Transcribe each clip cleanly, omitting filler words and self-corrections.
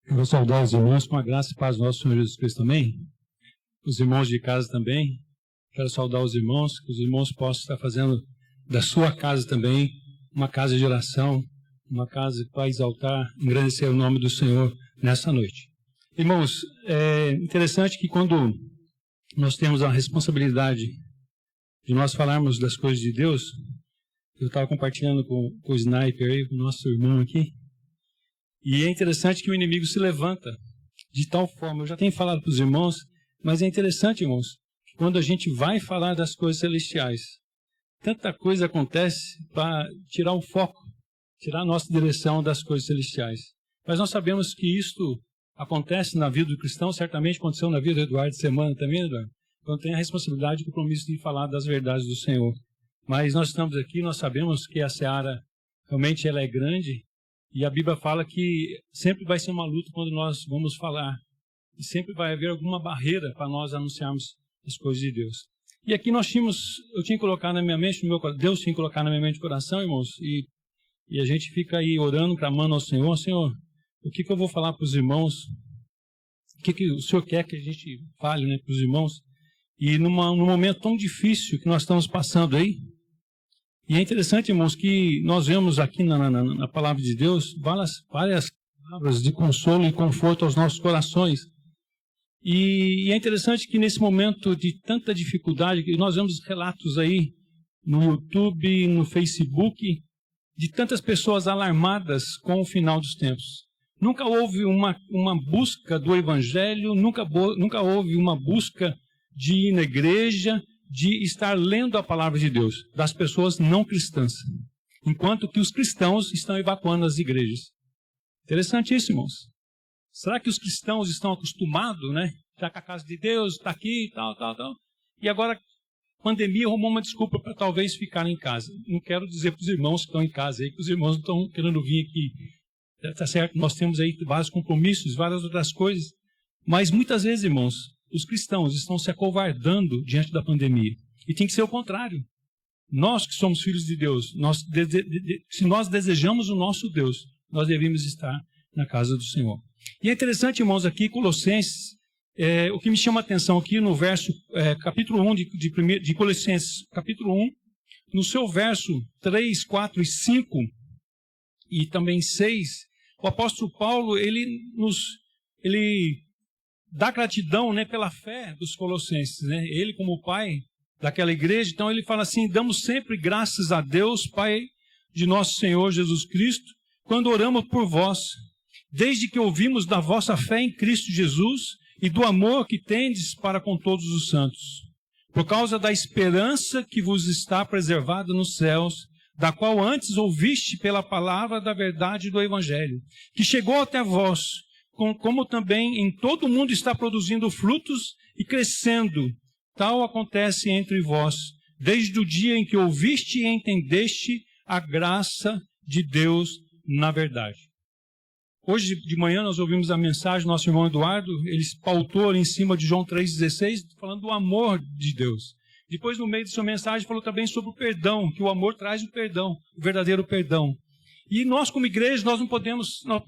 Eu vou saudar os irmãos com a graça e paz do nosso Senhor Jesus Cristo também. Os irmãos de casa também. Quero saudar os irmãos, que os irmãos possam estar fazendo da sua casa também uma casa de oração, uma casa para exaltar, engrandecer o nome do Senhor nessa noite. Irmãos, é interessante que quando nós temos a responsabilidade de nós falarmos das coisas de Deus, eu estava compartilhando com o Sniper aí, com o nosso irmão aqui, e é interessante que o inimigo se levanta de tal forma, eu já tenho falado para os irmãos, mas é interessante, irmãos, que quando a gente vai falar das coisas celestiais, tanta coisa acontece para tirar o foco, tirar a nossa direção das coisas celestiais. Mas nós sabemos que isto acontece na vida do cristão, certamente aconteceu na vida do Eduardo de semana também, Eduardo, quando tem a responsabilidade e o compromisso de falar das verdades do Senhor. Mas nós estamos aqui, nós sabemos que a seara realmente ela é grande, e a Bíblia fala que sempre vai ser uma luta quando nós vamos falar. E sempre vai haver alguma barreira para nós anunciarmos as coisas de Deus. E aqui eu tinha colocado na minha mente, Deus tinha colocado na minha mente e coração, irmãos, e a gente fica aí orando, clamando ao Senhor, Senhor, o que eu vou falar para os irmãos? O que o Senhor quer que a gente fale, né, para os irmãos? E num momento tão difícil que nós estamos passando aí, e é interessante, irmãos, que nós vemos aqui na palavra de Deus várias palavras de consolo e conforto aos nossos corações. E é interessante que nesse momento de tanta dificuldade, que nós vemos relatos aí no YouTube, no Facebook, de tantas pessoas alarmadas com o final dos tempos. Nunca houve uma busca do Evangelho, nunca houve uma busca de ir na igreja, de estar lendo a palavra de Deus, das pessoas não cristãs, enquanto que os cristãos estão evacuando as igrejas. Interessante isso, irmãos. Será que os cristãos estão acostumados, né? Já com a casa de Deus, está aqui, tal. E agora, a pandemia arrumou uma desculpa para talvez ficar em casa. Não quero dizer para os irmãos que estão em casa aí, que os irmãos não estão querendo vir aqui. Está certo, nós temos aí vários compromissos, várias outras coisas. Mas muitas vezes, irmãos, os cristãos estão se acovardando diante da pandemia. E tem que ser o contrário. Nós que somos filhos de Deus, se nós desejamos o nosso Deus, nós devemos estar na casa do Senhor. E é interessante, irmãos, aqui, Colossenses, o que me chama a atenção aqui no verso, capítulo 1 de Colossenses, capítulo 1, no seu verso 3, 4 e 5, e também 6, o apóstolo Paulo, ele dá gratidão, né, pela fé dos colossenses, né? Ele como pai daquela igreja, então ele fala assim, damos sempre graças a Deus, Pai de nosso Senhor Jesus Cristo, quando oramos por vós, desde que ouvimos da vossa fé em Cristo Jesus e do amor que tendes para com todos os santos, por causa da esperança que vos está preservada nos céus, da qual antes ouviste pela palavra da verdade do Evangelho, que chegou até vós, como também em todo o mundo está produzindo frutos e crescendo. Tal acontece entre vós, desde o dia em que ouviste e entendeste a graça de Deus na verdade. Hoje de manhã nós ouvimos a mensagem do nosso irmão Eduardo, ele pautou em cima de João 3,16, falando do amor de Deus. Depois, no meio de sua mensagem, falou também sobre o perdão, que o amor traz o perdão, o verdadeiro perdão. E nós, como igreja,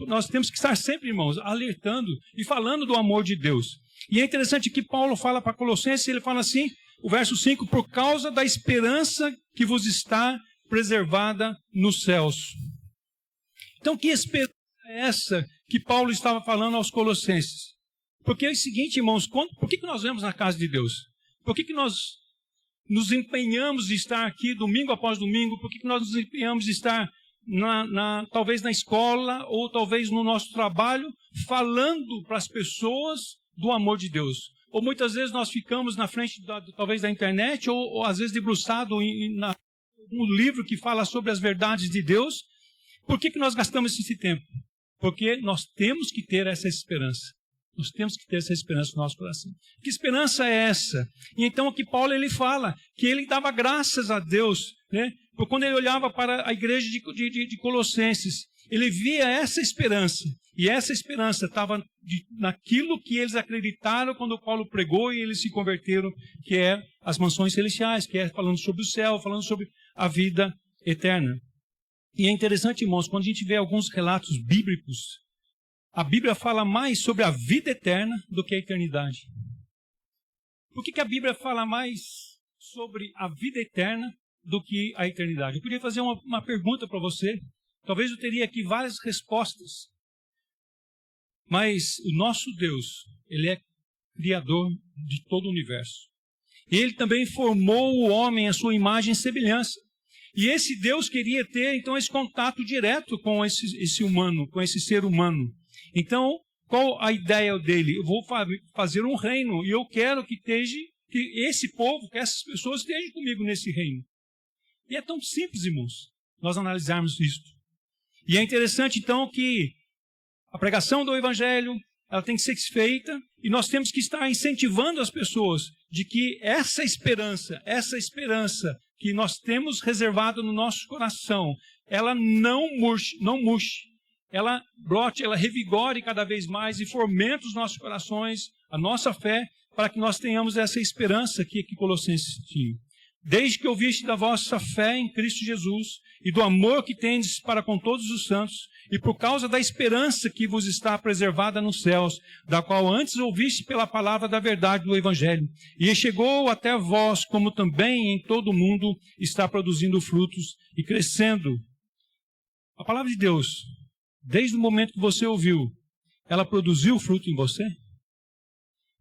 nós temos que estar sempre, irmãos, alertando e falando do amor de Deus. E é interessante que Paulo fala para Colossenses, ele fala assim, o verso 5, por causa da esperança que vos está preservada nos céus. Então, que esperança é essa que Paulo estava falando aos Colossenses? Porque é o seguinte, irmãos, por que nós vamos na casa de Deus? Por que nós nos empenhamos de estar aqui domingo após domingo? Por que nós nos empenhamos de estar talvez na escola ou talvez no nosso trabalho, falando para as pessoas do amor de Deus? Ou muitas vezes nós ficamos na frente talvez da internet ou às vezes debruçado em um livro que fala sobre as verdades de Deus. Por que nós gastamos esse tempo? Porque nós temos que ter essa esperança. Nós temos que ter essa esperança no nosso coração. Que esperança é essa? E então aqui Paulo ele fala que ele dava graças a Deus, né? Porque quando ele olhava para a igreja de Colossenses, ele via essa esperança. E essa esperança estava naquilo que eles acreditaram quando Paulo pregou e eles se converteram, que é as mansões celestiais, que é falando sobre o céu, falando sobre a vida eterna. E é interessante, irmãos, quando a gente vê alguns relatos bíblicos a Bíblia fala mais sobre a vida eterna do que a eternidade? Por que a Bíblia fala mais sobre a vida eterna do que a eternidade? Eu podia fazer uma pergunta para você. Talvez eu teria aqui várias respostas. Mas o nosso Deus, Ele é Criador de todo o universo. E Ele também formou o homem à sua imagem e semelhança. E esse Deus queria ter, então, esse contato direto com esse humano, com esse ser humano. Então, qual a ideia dele? Eu vou fazer um reino e eu quero que esse povo, que essas pessoas estejam comigo nesse reino. E é tão simples, irmãos, nós analisarmos isso. E é interessante, então, que a pregação do Evangelho, ela tem que ser feita e nós temos que estar incentivando as pessoas de que essa esperança que nós temos reservado no nosso coração, ela não murche, ela brote, ela revigore cada vez mais e fomente os nossos corações, a nossa fé, para que nós tenhamos essa esperança que Colossenses tinha. Desde que ouviste da vossa fé em Cristo Jesus e do amor que tendes para com todos os santos, e por causa da esperança que vos está preservada nos céus, da qual antes ouviste pela palavra da verdade do Evangelho, e chegou até vós, como também em todo o mundo está produzindo frutos e crescendo. A palavra de Deus, desde o momento que você ouviu, ela produziu fruto em você?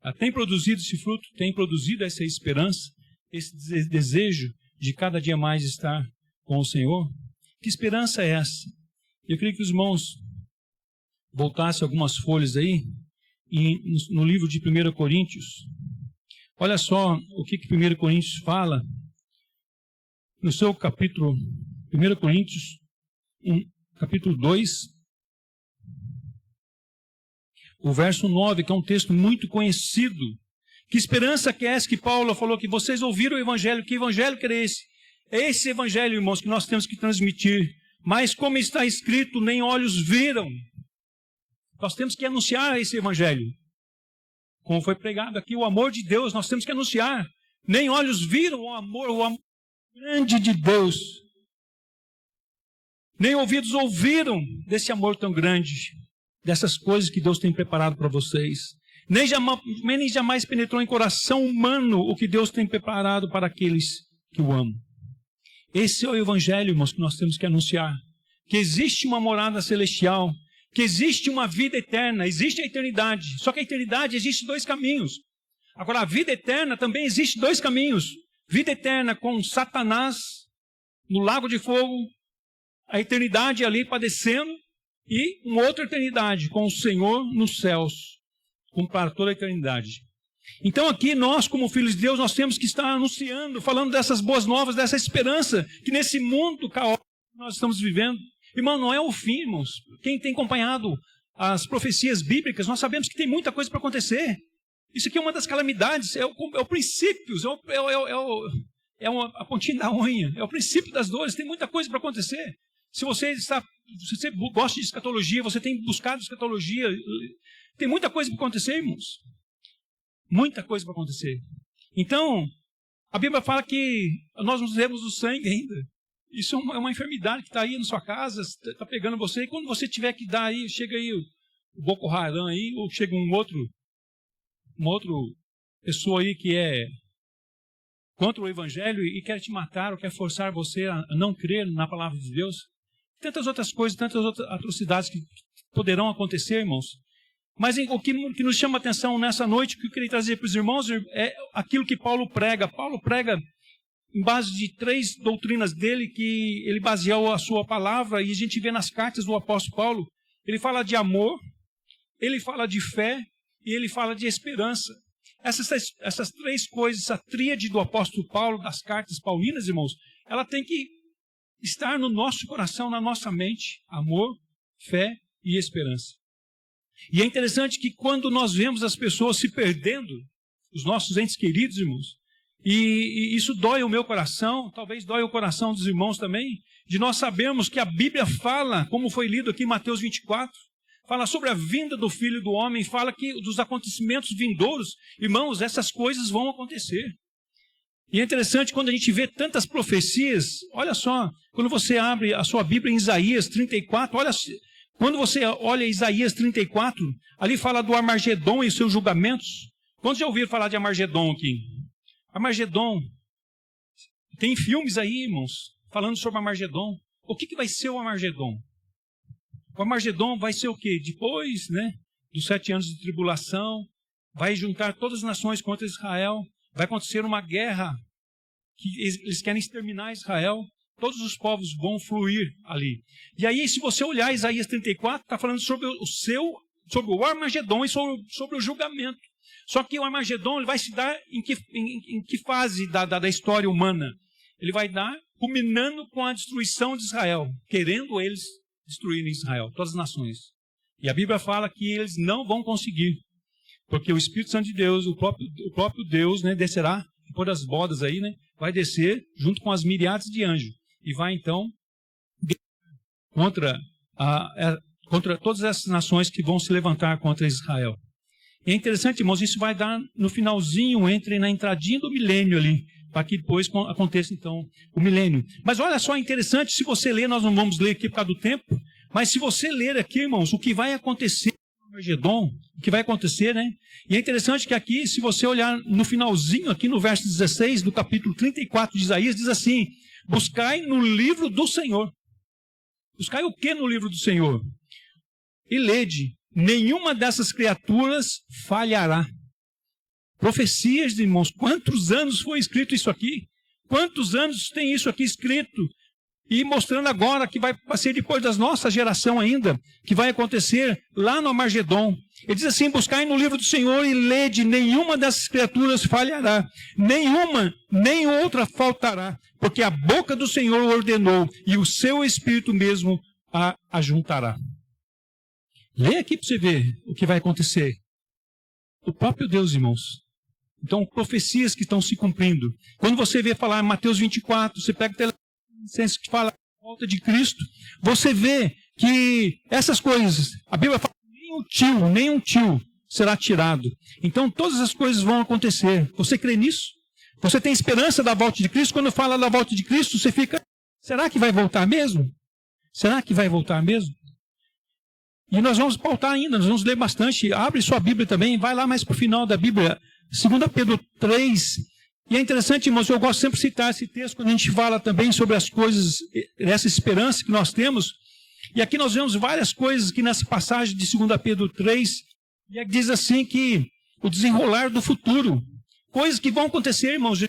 Ela tem produzido esse fruto, tem produzido essa esperança, esse desejo de cada dia mais estar com o Senhor? Que esperança é essa? Eu queria que os irmãos voltassem algumas folhas aí, no livro de 1 Coríntios. Olha só o que 1 Coríntios fala, no seu capítulo, 1 Coríntios, capítulo 2, o verso 9, que é um texto muito conhecido. Que esperança que é essa que Paulo falou, que vocês ouviram o Evangelho, que Evangelho que era esse? É esse Evangelho, irmãos, que nós temos que transmitir. Mas como está escrito, nem olhos viram. Nós temos que anunciar esse Evangelho. Como foi pregado aqui, o amor de Deus, nós temos que anunciar. Nem olhos viram o amor grande de Deus. Nem ouvidos ouviram desse amor tão grande, dessas coisas que Deus tem preparado para vocês. Nem jamais penetrou em coração humano o que Deus tem preparado para aqueles que o amam. Esse é o Evangelho, irmãos, que nós temos que anunciar. Que existe uma morada celestial, que existe uma vida eterna, existe a eternidade. Só que a eternidade existe dois caminhos. Agora, a vida eterna também existe dois caminhos. Vida eterna com Satanás no lago de fogo, a eternidade ali padecendo, e uma outra eternidade com o Senhor nos céus, para toda a eternidade. Então aqui nós, como filhos de Deus, nós temos que estar anunciando, falando dessas boas novas, dessa esperança, que nesse mundo caótico que nós estamos vivendo, irmão, não é o fim, irmãos. Quem tem acompanhado as profecias bíblicas, nós sabemos que tem muita coisa para acontecer. Isso aqui é uma das calamidades, é o princípio, a pontinha da unha, é o princípio das dores, tem muita coisa para acontecer. Se você gosta de escatologia, você tem buscado escatologia, tem muita coisa para acontecer, irmãos. Muita coisa para acontecer. Então, a Bíblia fala que nós não temos o sangue ainda. Isso é uma enfermidade que está aí na sua casa, está pegando você. E quando você tiver que dar aí, chega aí o Boko Haram aí, ou chega uma outra pessoa aí que é contra o Evangelho e quer te matar ou quer forçar você a não crer na palavra de Deus. Tantas outras coisas, tantas outras atrocidades que poderão acontecer, irmãos. Mas o que nos chama a atenção nessa noite, o que eu queria trazer para os irmãos, é aquilo que Paulo prega. Paulo prega em base de 3 doutrinas dele, que ele baseou a sua palavra, e a gente vê nas cartas do apóstolo Paulo. Ele fala de amor, ele fala de fé e ele fala de esperança. Essas 3 coisas, essa tríade do apóstolo Paulo, das cartas paulinas, irmãos, ela tem que estar no nosso coração, na nossa mente. Amor, fé e esperança. E é interessante que quando nós vemos as pessoas se perdendo, os nossos entes queridos, irmãos, e isso dói o meu coração, talvez dói o coração dos irmãos também, de nós sabermos que a Bíblia fala, como foi lido aqui em Mateus 24, fala sobre a vinda do Filho do Homem, fala que dos acontecimentos vindouros, irmãos, essas coisas vão acontecer. E é interessante quando a gente vê tantas profecias, olha só, quando você abre a sua Bíblia em Isaías 34, olha Quando você olha Isaías 34, ali fala do Armagedon e os seus julgamentos. Quantos já ouviram falar de Armagedon aqui? Armagedon. Tem filmes aí, irmãos, falando sobre Armagedon. O que vai ser o Armagedon? O Armagedon vai ser o quê? Depois, né, dos 7 anos de tribulação, vai juntar todas as nações contra Israel, vai acontecer uma guerra, que eles querem exterminar Israel, todos os povos vão fluir ali. E aí, se você olhar Isaías 34, está falando sobre o Armagedon e sobre o julgamento. Só que o Armagedon ele vai se dar em que fase da história humana? Ele vai dar culminando com a destruição de Israel, querendo eles destruírem Israel, todas as nações. E a Bíblia fala que eles não vão conseguir, porque o Espírito Santo de Deus, o próprio Deus, né, descerá, depois das bodas aí, né, vai descer junto com as miríades de anjos, e vai então contra todas essas nações que vão se levantar contra Israel. E é interessante, irmãos, isso vai dar no finalzinho, na entradinha do milênio ali, para que depois aconteça, então, o milênio. Mas olha só, interessante, se você ler, nós não vamos ler aqui por causa do tempo, mas se você ler aqui, irmãos, o que vai acontecer no Armagedon, o que vai acontecer, né? E é interessante que aqui, se você olhar no finalzinho, aqui no verso 16 do capítulo 34 de Isaías, diz assim: buscai no livro do Senhor. Buscai o que no livro do Senhor? E lede, nenhuma dessas criaturas falhará. Profecias, irmãos, quantos anos foi escrito isso aqui? Quantos anos tem isso aqui escrito? E mostrando agora que vai ser depois da nossa geração ainda, que vai acontecer lá no Armagedon. Ele diz assim: buscai no livro do Senhor e lede, nenhuma dessas criaturas falhará, nenhuma, nem outra faltará, porque a boca do Senhor ordenou e o seu Espírito mesmo a ajuntará. Lê aqui para você ver o que vai acontecer. O próprio Deus, irmãos. Então, profecias que estão se cumprindo. Quando você vê falar em Mateus 24, você pega Telecentro que fala da volta de Cristo, você vê que essas coisas, a Bíblia fala que nem um tio será tirado. Então, todas as coisas vão acontecer. Você crê nisso? Você tem esperança da volta de Cristo? Quando fala da volta de Cristo, você fica, será que vai voltar mesmo? Será que vai voltar mesmo? E nós vamos pautar ainda, nós vamos ler bastante. Abre sua Bíblia também, vai lá mais para o final da Bíblia, 2 Pedro 3. E é interessante, irmãos, eu gosto sempre de citar esse texto quando a gente fala também sobre as coisas, essa esperança que nós temos. E aqui nós vemos várias coisas aqui nessa passagem de 2 Pedro 3, e aqui diz assim que o desenrolar do futuro, coisas que vão acontecer, irmãos,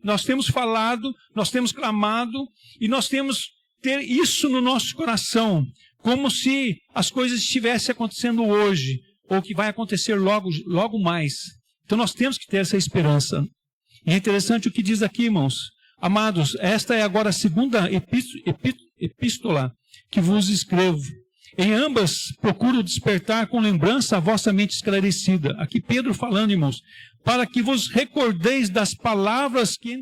nós temos falado, nós temos clamado, e nós temos ter isso no nosso coração, como se as coisas estivessem acontecendo hoje, ou que vai acontecer logo mais. Então nós temos que ter essa esperança. E é interessante o que diz aqui, irmãos. Amados, esta é agora a segunda epístola que vos escrevo. Em ambas procuro despertar com lembrança a vossa mente esclarecida. Aqui Pedro falando, irmãos, para que vos recordeis das palavras que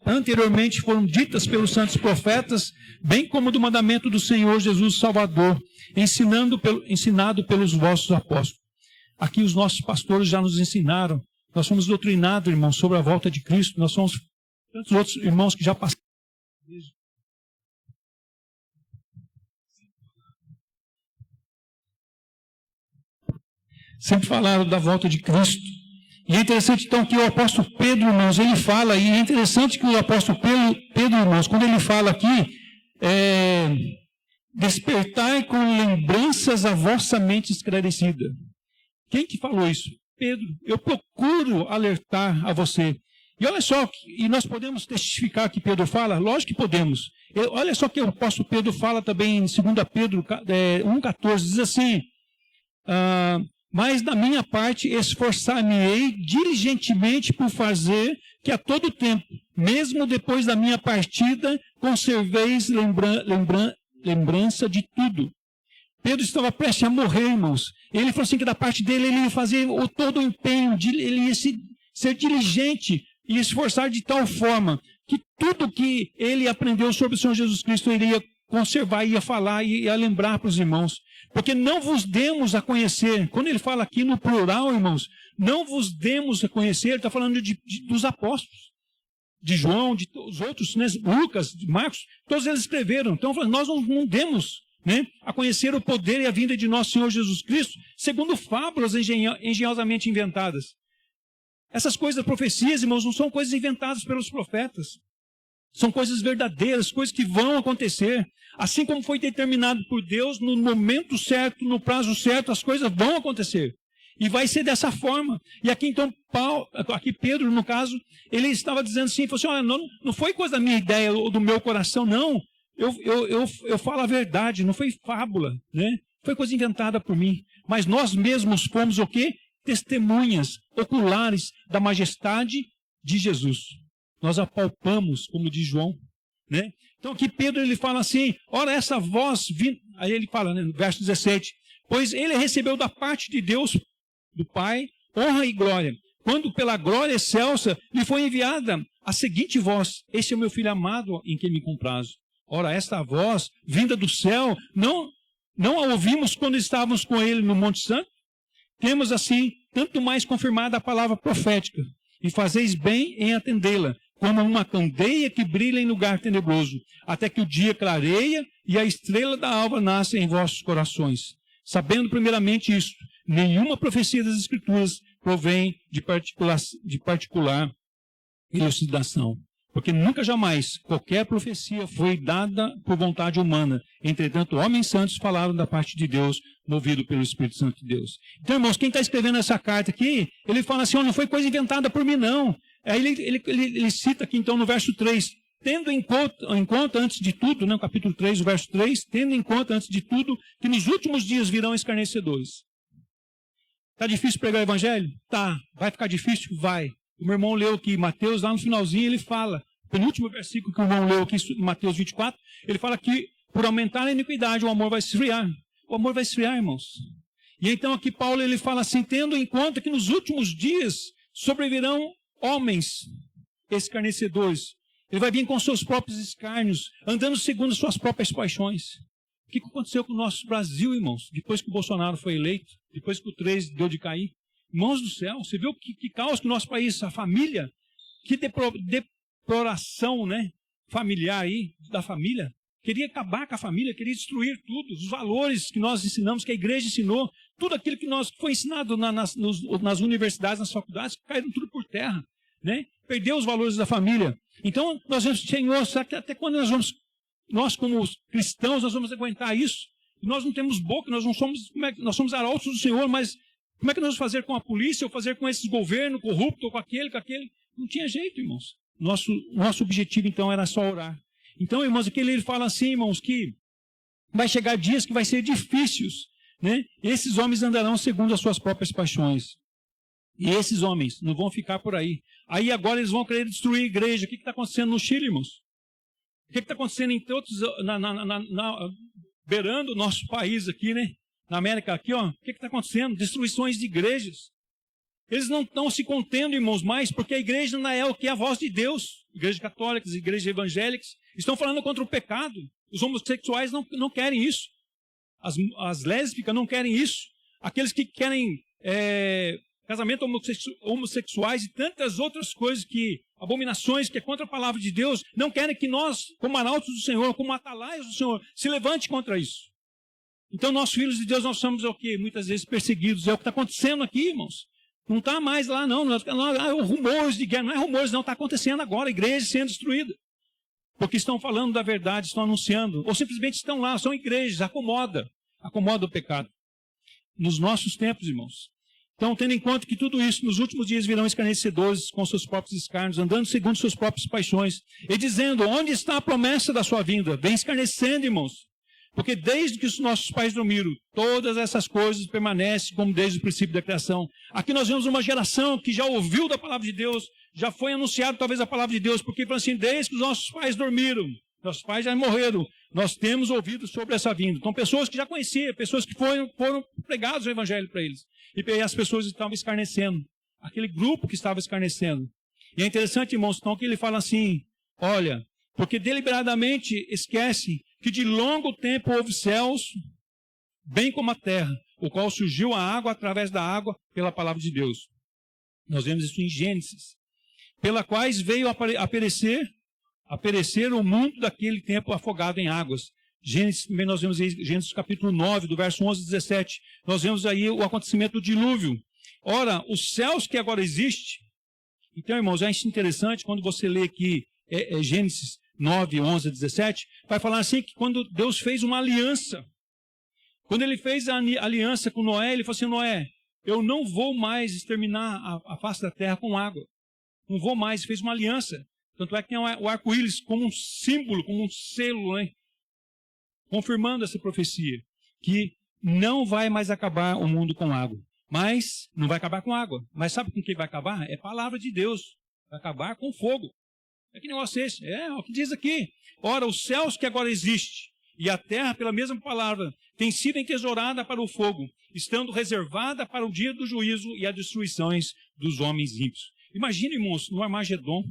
anteriormente foram ditas pelos santos profetas, bem como do mandamento do Senhor Jesus Salvador, ensinado pelos vossos apóstolos. Aqui os nossos pastores já nos ensinaram, nós fomos doutrinados, irmãos, sobre a volta de Cristo, nós somos tantos outros irmãos que já passaram. Sempre falaram da volta de Cristo. E é interessante, então, que o apóstolo Pedro, irmãos, ele fala, e é interessante que o apóstolo Pedro, irmãos, quando ele fala aqui, despertai com lembranças a vossa mente esclarecida. Quem que falou isso? Pedro. Eu procuro alertar a você. E olha só, e nós podemos testificar que Pedro fala? Lógico que podemos. Olha só que o apóstolo Pedro fala também em 2 Pedro 1,14, diz assim: mas da minha parte esforçar-me-ei diligentemente por fazer que a todo tempo, mesmo depois da minha partida, conserveis lembrança de tudo. Pedro estava prestes a morrer, irmãos. Ele falou assim que da parte dele ele ia fazer todo o empenho, ele ia ser diligente e esforçar de tal forma que tudo que ele aprendeu sobre o Senhor Jesus Cristo ele ia conservar, ia falar e ia lembrar para os irmãos. Porque não vos demos a conhecer. Quando ele fala aqui no plural, irmãos, não vos demos a conhecer, ele está falando dos apóstolos. De João, de os outros, né, Lucas, de Marcos, todos eles escreveram. Então, nós não demos, né, a conhecer o poder e a vinda de nosso Senhor Jesus Cristo, segundo fábulas engenhosamente inventadas. Essas coisas, profecias, irmãos, não são coisas inventadas pelos profetas. São coisas verdadeiras, coisas que vão acontecer. Assim como foi determinado por Deus, no momento certo, no prazo certo, as coisas vão acontecer. E vai ser dessa forma. E aqui então, aqui Pedro, no caso, ele estava dizendo assim, falou assim, olha, não foi coisa da minha ideia ou do meu coração, não. Eu falo a verdade, não foi fábula, né? Foi coisa inventada por mim. Mas nós mesmos fomos o quê? Testemunhas oculares da majestade de Jesus. Nós apalpamos, como diz João, né? Então aqui Pedro ele fala assim, ora essa voz, aí ele fala, né, no verso 17, pois ele recebeu da parte de Deus, do Pai, honra e glória, quando pela glória excelsa lhe foi enviada a seguinte voz, este é o meu filho amado em quem me comprazo. Ora esta voz, vinda do céu, não a ouvimos quando estávamos com ele no Monte Santo? Temos assim, tanto mais confirmada a palavra profética, e fazeis bem em atendê-la, como uma candeia que brilha em lugar tenebroso, até que o dia clareia e a estrela da alva nasce em vossos corações. Sabendo primeiramente isto, nenhuma profecia das Escrituras provém de particular elucidação. Porque nunca jamais qualquer profecia foi dada por vontade humana. Entretanto, homens santos falaram da parte de Deus, movido pelo Espírito Santo de Deus. Então, irmãos, quem está escrevendo essa carta aqui, ele fala assim, não foi coisa inventada por mim, não. Aí ele cita aqui, então, no verso 3, tendo em conta, antes de tudo, né, no capítulo 3, o verso 3, tendo em conta, antes de tudo, que nos últimos dias virão escarnecedores. Está difícil pregar o evangelho? Tá. Vai ficar difícil? Vai. O meu irmão leu aqui, Mateus, lá no finalzinho, ele fala, o penúltimo versículo que o irmão leu aqui, Mateus 24, ele fala que por aumentar a iniquidade, o amor vai esfriar. O amor vai esfriar, irmãos. E então aqui Paulo, ele fala assim, tendo em conta que nos últimos dias sobrevirão homens escarnecedores. Ele vai vir com seus próprios escárnios, andando segundo suas próprias paixões. O que aconteceu com o nosso Brasil, irmãos? Depois que o Bolsonaro foi eleito, depois que o 3 deu de cair. Irmãos do céu, você viu que caos que o nosso país, a família, que deploração, né, familiar aí, da família, queria acabar com a família, queria destruir tudo, os valores que nós ensinamos, que a igreja ensinou, tudo aquilo que foi ensinado nas universidades, nas faculdades, caíram tudo por terra, né? Perdeu os valores da família. Então, nós vamos, Senhor, será que até quando nós como cristãos, nós vamos aguentar isso? Nós não temos boca, nós somos arautos do Senhor, mas como é que nós vamos fazer com a polícia, ou fazer com esses governos corruptos, ou com aquele? Não tinha jeito, irmãos. Nosso objetivo, então, era só orar. Então, irmãos, aqui ele fala assim, irmãos, que vai chegar dias que vai ser difíceis, né? Esses homens andarão segundo as suas próprias paixões. E esses homens não vão ficar por aí. Aí agora eles vão querer destruir a igreja. O que está acontecendo no Chile, irmãos? O que está acontecendo em todos, beirando o nosso país aqui, né? Na América aqui, ó. O que está acontecendo? Destruições de igrejas. Eles não estão se contendo, irmãos, mais, porque a igreja não é o que é a voz de Deus. Igrejas católicas, igrejas evangélicas, estão falando contra o pecado. Os homossexuais não querem isso. As lésbicas não querem isso. Aqueles que querem casamento homossexuais e tantas outras coisas, abominações que é contra a palavra de Deus, não querem que nós, como arautos do Senhor, como atalaias do Senhor, se levante contra isso. Então, nós filhos de Deus, nós somos o quê? Muitas vezes perseguidos. É o que está acontecendo aqui, irmãos. Não está mais lá, não. Rumores de guerra. Não é rumores, não. Está acontecendo agora. A igreja sendo destruída. Porque estão falando da verdade, estão anunciando. Ou simplesmente estão lá, são igrejas. Acomoda o pecado. Nos nossos tempos, irmãos. Então, tendo em conta que tudo isso, nos últimos dias virão escarnecedores com seus próprios escárnios, andando segundo suas próprias paixões. E dizendo, onde está a promessa da sua vinda? Vem escarnecendo, irmãos. Porque desde que os nossos pais dormiram, todas essas coisas permanecem como desde o princípio da criação. Aqui nós vemos uma geração que já ouviu da palavra de Deus, já foi anunciado talvez a palavra de Deus, porque assim, desde que os nossos pais dormiram, nossos pais já morreram, nós temos ouvido sobre essa vinda. Então pessoas que já conheciam, pessoas que foram pregados o evangelho para eles. E as pessoas estavam escarnecendo. Aquele grupo que estava escarnecendo. E é interessante, irmãos, então que ele fala assim, olha, porque deliberadamente esquece que de longo tempo houve céus, bem como a terra, o qual surgiu a água através da água pela palavra de Deus. Nós vemos isso em Gênesis. Pela quais veio a perecer o mundo daquele tempo afogado em águas. Gênesis, também nós vemos aí, Gênesis capítulo 9, do verso 11 e 17. Nós vemos aí o acontecimento do dilúvio. Ora, os céus que agora existem. Então, irmãos, é interessante quando você lê aqui Gênesis 9, 11 e 17, vai falar assim que quando Deus fez uma aliança, quando ele fez a aliança com Noé, ele falou assim: Noé, eu não vou mais exterminar a face da terra com água. Não vou mais. Fez uma aliança. Tanto é que tem o arco-íris como um símbolo, como um selo, né? Confirmando essa profecia, que não vai mais acabar o mundo com água. Mas não vai acabar com água. Mas sabe com que vai acabar? É a palavra de Deus. Vai acabar com fogo. É que negócio é esse? É o que diz aqui. Ora, os céus que agora existem e a terra, pela mesma palavra, tem sido entesourada para o fogo, estando reservada para o dia do juízo e as destruições dos homens ímpios. Imagina, irmãos, no Armagedon.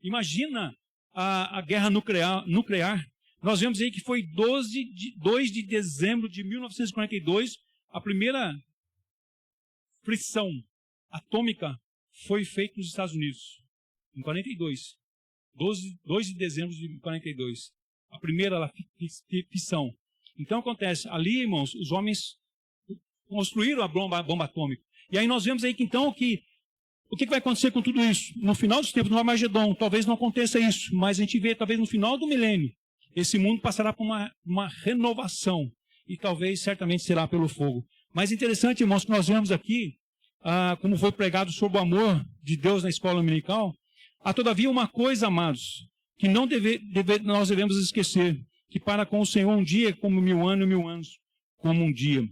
Imagina a guerra nuclear. Nós vemos aí que foi 2 de dezembro de 1942, a primeira fissão atômica foi feita nos Estados Unidos, em 42. 2 de dezembro de 42. A primeira fissão. Então acontece, ali, irmãos, os homens construíram a bomba atômica. E aí nós vemos aí que então o que vai acontecer com tudo isso? No final dos tempos, no Armagedon, talvez não aconteça isso, mas a gente vê, talvez no final do milênio, esse mundo passará por uma renovação, e talvez, certamente, será pelo fogo. Mas interessante, irmãos, que nós vemos aqui, como foi pregado sobre o amor de Deus na escola dominical, há todavia uma coisa, amados, que não nós devemos esquecer, que para com o Senhor um dia é como 1000 anos, e 1000 anos como um dia.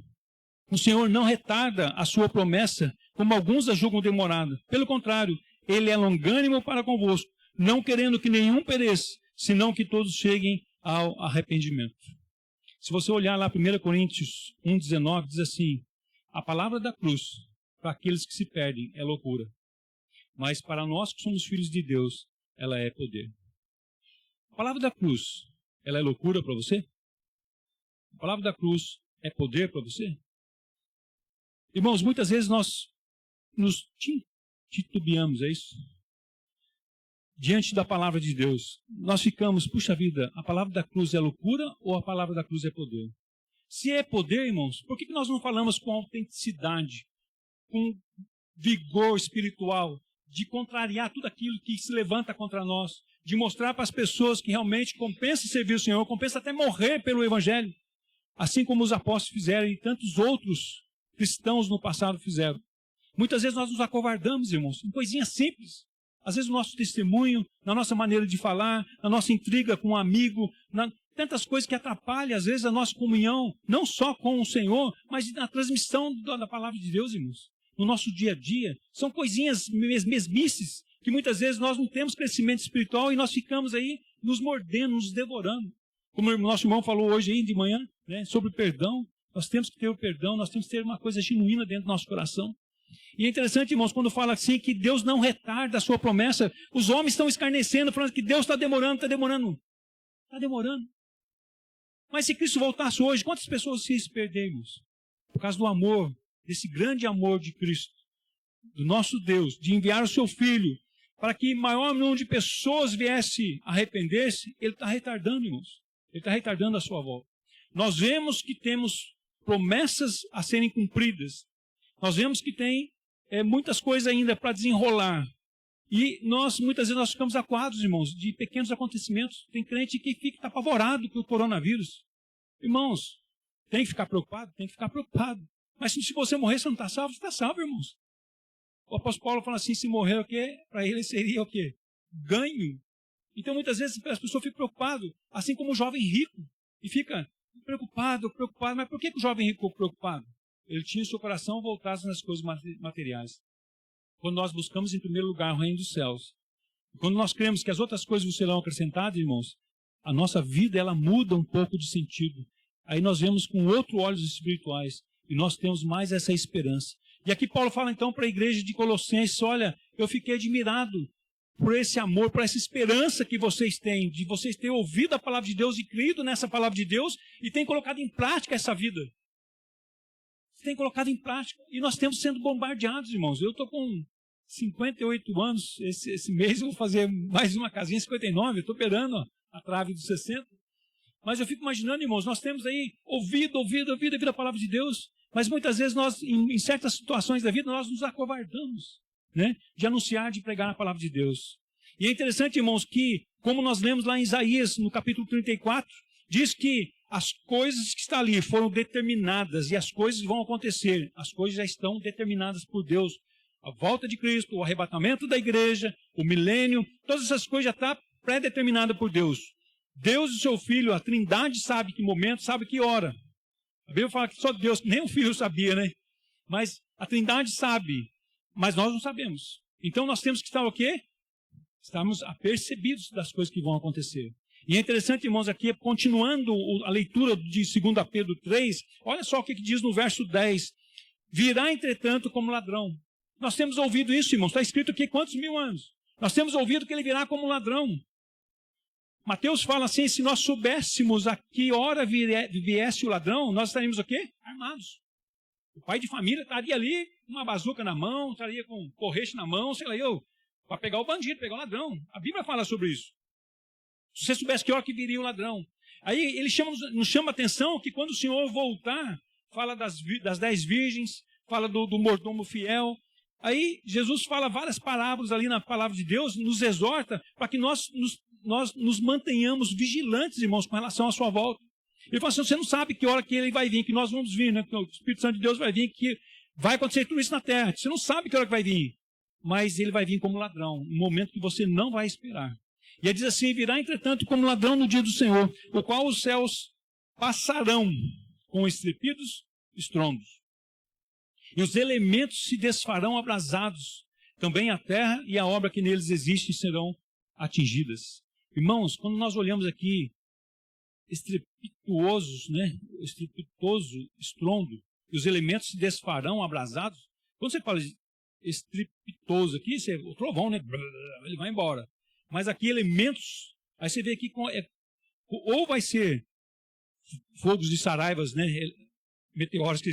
O Senhor não retarda a sua promessa, como alguns a julgam demorada. Pelo contrário, Ele é longânimo para convosco, não querendo que nenhum pereça, senão que todos cheguem ao arrependimento. Se você olhar lá 1 Coríntios 1,19, diz assim: a palavra da cruz, para aqueles que se perdem, é loucura. Mas para nós que somos filhos de Deus, ela é poder. A palavra da cruz, ela é loucura para você? A palavra da cruz é poder para você? Irmãos, muitas vezes nós nos titubeamos, é isso? Diante da palavra de Deus, nós ficamos, puxa vida, a palavra da cruz é loucura ou a palavra da cruz é poder? Se é poder, irmãos, por que nós não falamos com autenticidade, com vigor espiritual, de contrariar tudo aquilo que se levanta contra nós, de mostrar para as pessoas que realmente compensa servir o Senhor, compensa até morrer pelo Evangelho, assim como os apóstolos fizeram e tantos outros cristãos no passado fizeram. Muitas vezes nós nos acovardamos, irmãos, em coisinhas simples. Às vezes o nosso testemunho, na nossa maneira de falar, na nossa intriga com um amigo, tantas coisas que atrapalham, às vezes, a nossa comunhão, não só com o Senhor, mas na transmissão da palavra de Deus, irmãos. No nosso dia a dia, são coisinhas mesmices, que muitas vezes nós não temos crescimento espiritual e nós ficamos aí nos mordendo, nos devorando. Como o nosso irmão falou hoje aí de manhã, né, sobre o perdão, nós temos que ter o perdão, nós temos que ter uma coisa genuína dentro do nosso coração. E é interessante, irmãos, quando fala assim que Deus não retarda a sua promessa, os homens estão escarnecendo, falando que Deus está demorando, está demorando. Está demorando. Mas se Cristo voltasse hoje, quantas pessoas se perdermos? Por causa do amor, desse grande amor de Cristo, do nosso Deus, de enviar o seu Filho, para que maior número de pessoas viesse a arrepender-se, Ele está retardando, irmãos. Ele está retardando a sua volta. Nós vemos que temos promessas a serem cumpridas. Nós vemos que tem muitas coisas ainda para desenrolar. E muitas vezes nós ficamos acuados, irmãos, de pequenos acontecimentos. Tem crente que fica apavorado com o coronavírus. Irmãos, tem que ficar preocupado? Tem que ficar preocupado. Mas se você morrer, você não está salvo? Você está salvo, irmãos. O apóstolo Paulo fala assim, se morrer o quê? Para ele seria o quê? Ganho. Então muitas vezes as pessoas ficam preocupadas, assim como o jovem rico. E fica preocupado. Mas por que o jovem rico ficou preocupado? Ele tinha o seu coração voltado nas coisas materiais. Quando nós buscamos em primeiro lugar o reino dos céus, quando nós cremos que as outras coisas serão acrescentadas, irmãos, a nossa vida ela muda um pouco de sentido. Aí nós vemos com outros olhos espirituais e nós temos mais essa esperança. E aqui Paulo fala então para a igreja de Colossenses, olha, eu fiquei admirado por esse amor, por essa esperança que vocês têm, de vocês terem ouvido a palavra de Deus e crido nessa palavra de Deus e têm colocado em prática essa vida. Tem colocado em prática. E nós temos sendo bombardeados, irmãos. Eu estou com 58 anos. Esse mês eu vou fazer mais uma casinha, 59. Eu estou operando a trave dos 60. Mas eu fico imaginando, irmãos, nós temos aí ouvido a palavra de Deus, mas muitas vezes nós, em certas situações da vida, nós nos acovardamos, né, de anunciar, de pregar a palavra de Deus. E é interessante, irmãos, que, como nós lemos lá em Isaías, no capítulo 34, diz que as coisas que estão ali foram determinadas e as coisas vão acontecer. As coisas já estão determinadas por Deus. A volta de Cristo, o arrebatamento da igreja, o milênio, todas essas coisas já estão pré-determinadas por Deus. Deus e seu Filho, a Trindade sabe que momento, sabe que hora. A Bíblia fala que só Deus, nem o Filho sabia, né? Mas a Trindade sabe, mas nós não sabemos. Então nós temos que estar o quê? Estamos apercebidos das coisas que vão acontecer. E é interessante, irmãos, aqui, continuando a leitura de 2 Pedro 3, olha só o que diz no verso 10. Virá, entretanto, como ladrão. Nós temos ouvido isso, irmãos. Está escrito aqui quantos mil anos? Nós temos ouvido que ele virá como ladrão. Mateus fala assim, se nós soubéssemos a que hora viesse o ladrão, nós estaríamos o quê? Armados. O pai de família estaria ali com uma bazuca na mão, estaria com um porrete na mão, sei lá, para pegar o bandido, pegar o ladrão. A Bíblia fala sobre isso. Se você soubesse que hora que viria o ladrão. Aí ele nos chama a atenção que quando o Senhor voltar, fala das 10 virgens, fala do mordomo fiel. Aí Jesus fala várias parábolas ali na palavra de Deus, nos exorta para que nós nos mantenhamos vigilantes, irmãos, com relação à sua volta. Ele fala assim, você não sabe que hora que ele vai vir, que nós vamos vir, né? Que o Espírito Santo de Deus vai vir, que vai acontecer tudo isso na terra. Você não sabe que hora que vai vir, mas ele vai vir como ladrão, um momento que você não vai esperar. E ele diz assim, virá entretanto como ladrão no dia do Senhor, o qual os céus passarão com estrepidos, estrondos. E os elementos se desfarão abrasados, também a terra e a obra que neles existe serão atingidas. Irmãos, quando nós olhamos aqui, estrepitoso estrondo, e os elementos se desfarão abrasados, quando você fala de estrepitoso aqui, o trovão, né? Ele vai embora. Mas aqui elementos, aí você vê aqui, ou vai ser fogos de saraivas, né? Meteoros que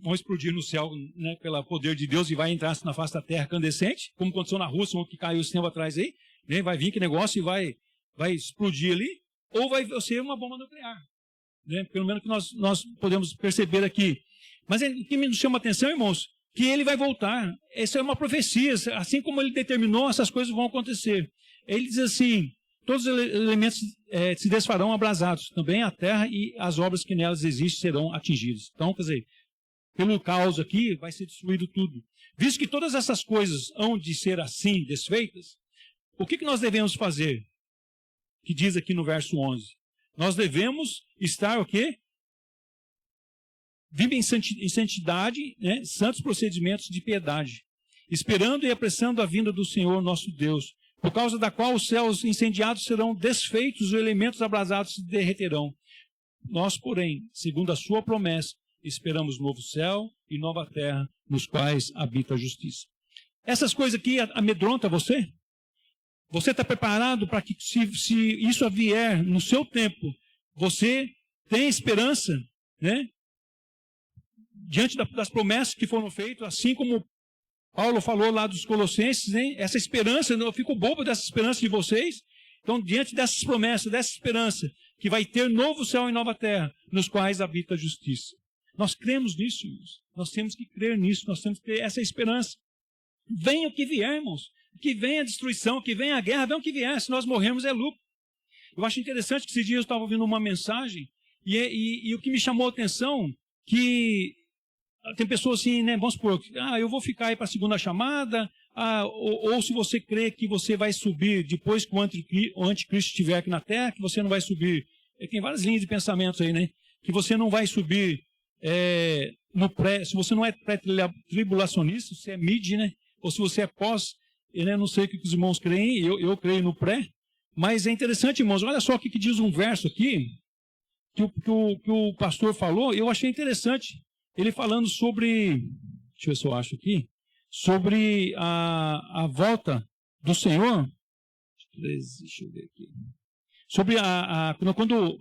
vão explodir no céu, né? Pelo poder de Deus e vai entrar na face da terra incandescente, como aconteceu na Rússia, que caiu esse tempo atrás aí, né? Vai vir que negócio e vai explodir ali, ou vai ser uma bomba nuclear, né? Pelo menos que nós podemos perceber aqui. Mas o que me chama a atenção, irmãos, que ele vai voltar. Essa é uma profecia, assim como ele determinou, essas coisas vão acontecer. Ele diz assim, todos os elementos se desfarão abrasados, também a terra e as obras que nelas existem serão atingidas. Então, quer dizer, pelo caos aqui, vai ser destruído tudo. Visto que todas essas coisas hão de ser assim, desfeitas, o que nós devemos fazer? Que diz aqui no verso 11. Nós devemos estar o quê? Vive em santidade, né? Santos procedimentos de piedade, esperando e apressando a vinda do Senhor nosso Deus, por causa da qual os céus incendiados serão desfeitos, os elementos abrasados se derreterão. Nós, porém, segundo a sua promessa, esperamos novo céu e nova terra, nos quais habita a justiça. Essas coisas aqui amedrontam você? Você está preparado para que, se isso vier no seu tempo, você tem esperança, né? Diante das promessas que foram feitas, assim como Paulo falou lá dos Colossenses, hein? Essa esperança, eu fico bobo dessa esperança de vocês. Então, diante dessas promessas, dessa esperança, que vai ter novo céu e nova terra, nos quais habita a justiça. Nós cremos nisso, irmãos. Nós temos que crer nisso, nós temos que ter essa esperança. Venha o que vier, irmãos. Que venha a destruição, que venha a guerra, venha o que vier. Se nós morrermos, é lucro. Eu acho interessante que esses dias eu estava ouvindo uma mensagem, e o que me chamou a atenção, que tem pessoas assim, né, vamos supor, eu vou ficar aí para a segunda chamada, ou se você crê que você vai subir depois que o anticristo estiver aqui na terra, que você não vai subir. Tem várias linhas de pensamentos aí, né? Que você não vai subir se você não é pré-tribulacionista, se você é mid, né? Ou se você é pós, né? Não sei o que os irmãos creem, eu creio no pré. Mas é interessante, irmãos, olha só o que diz um verso aqui, que o pastor falou, eu achei interessante. Ele falando sobre, deixa eu ver se eu acho aqui, sobre a volta do Senhor. Deixa eu ver aqui. Sobre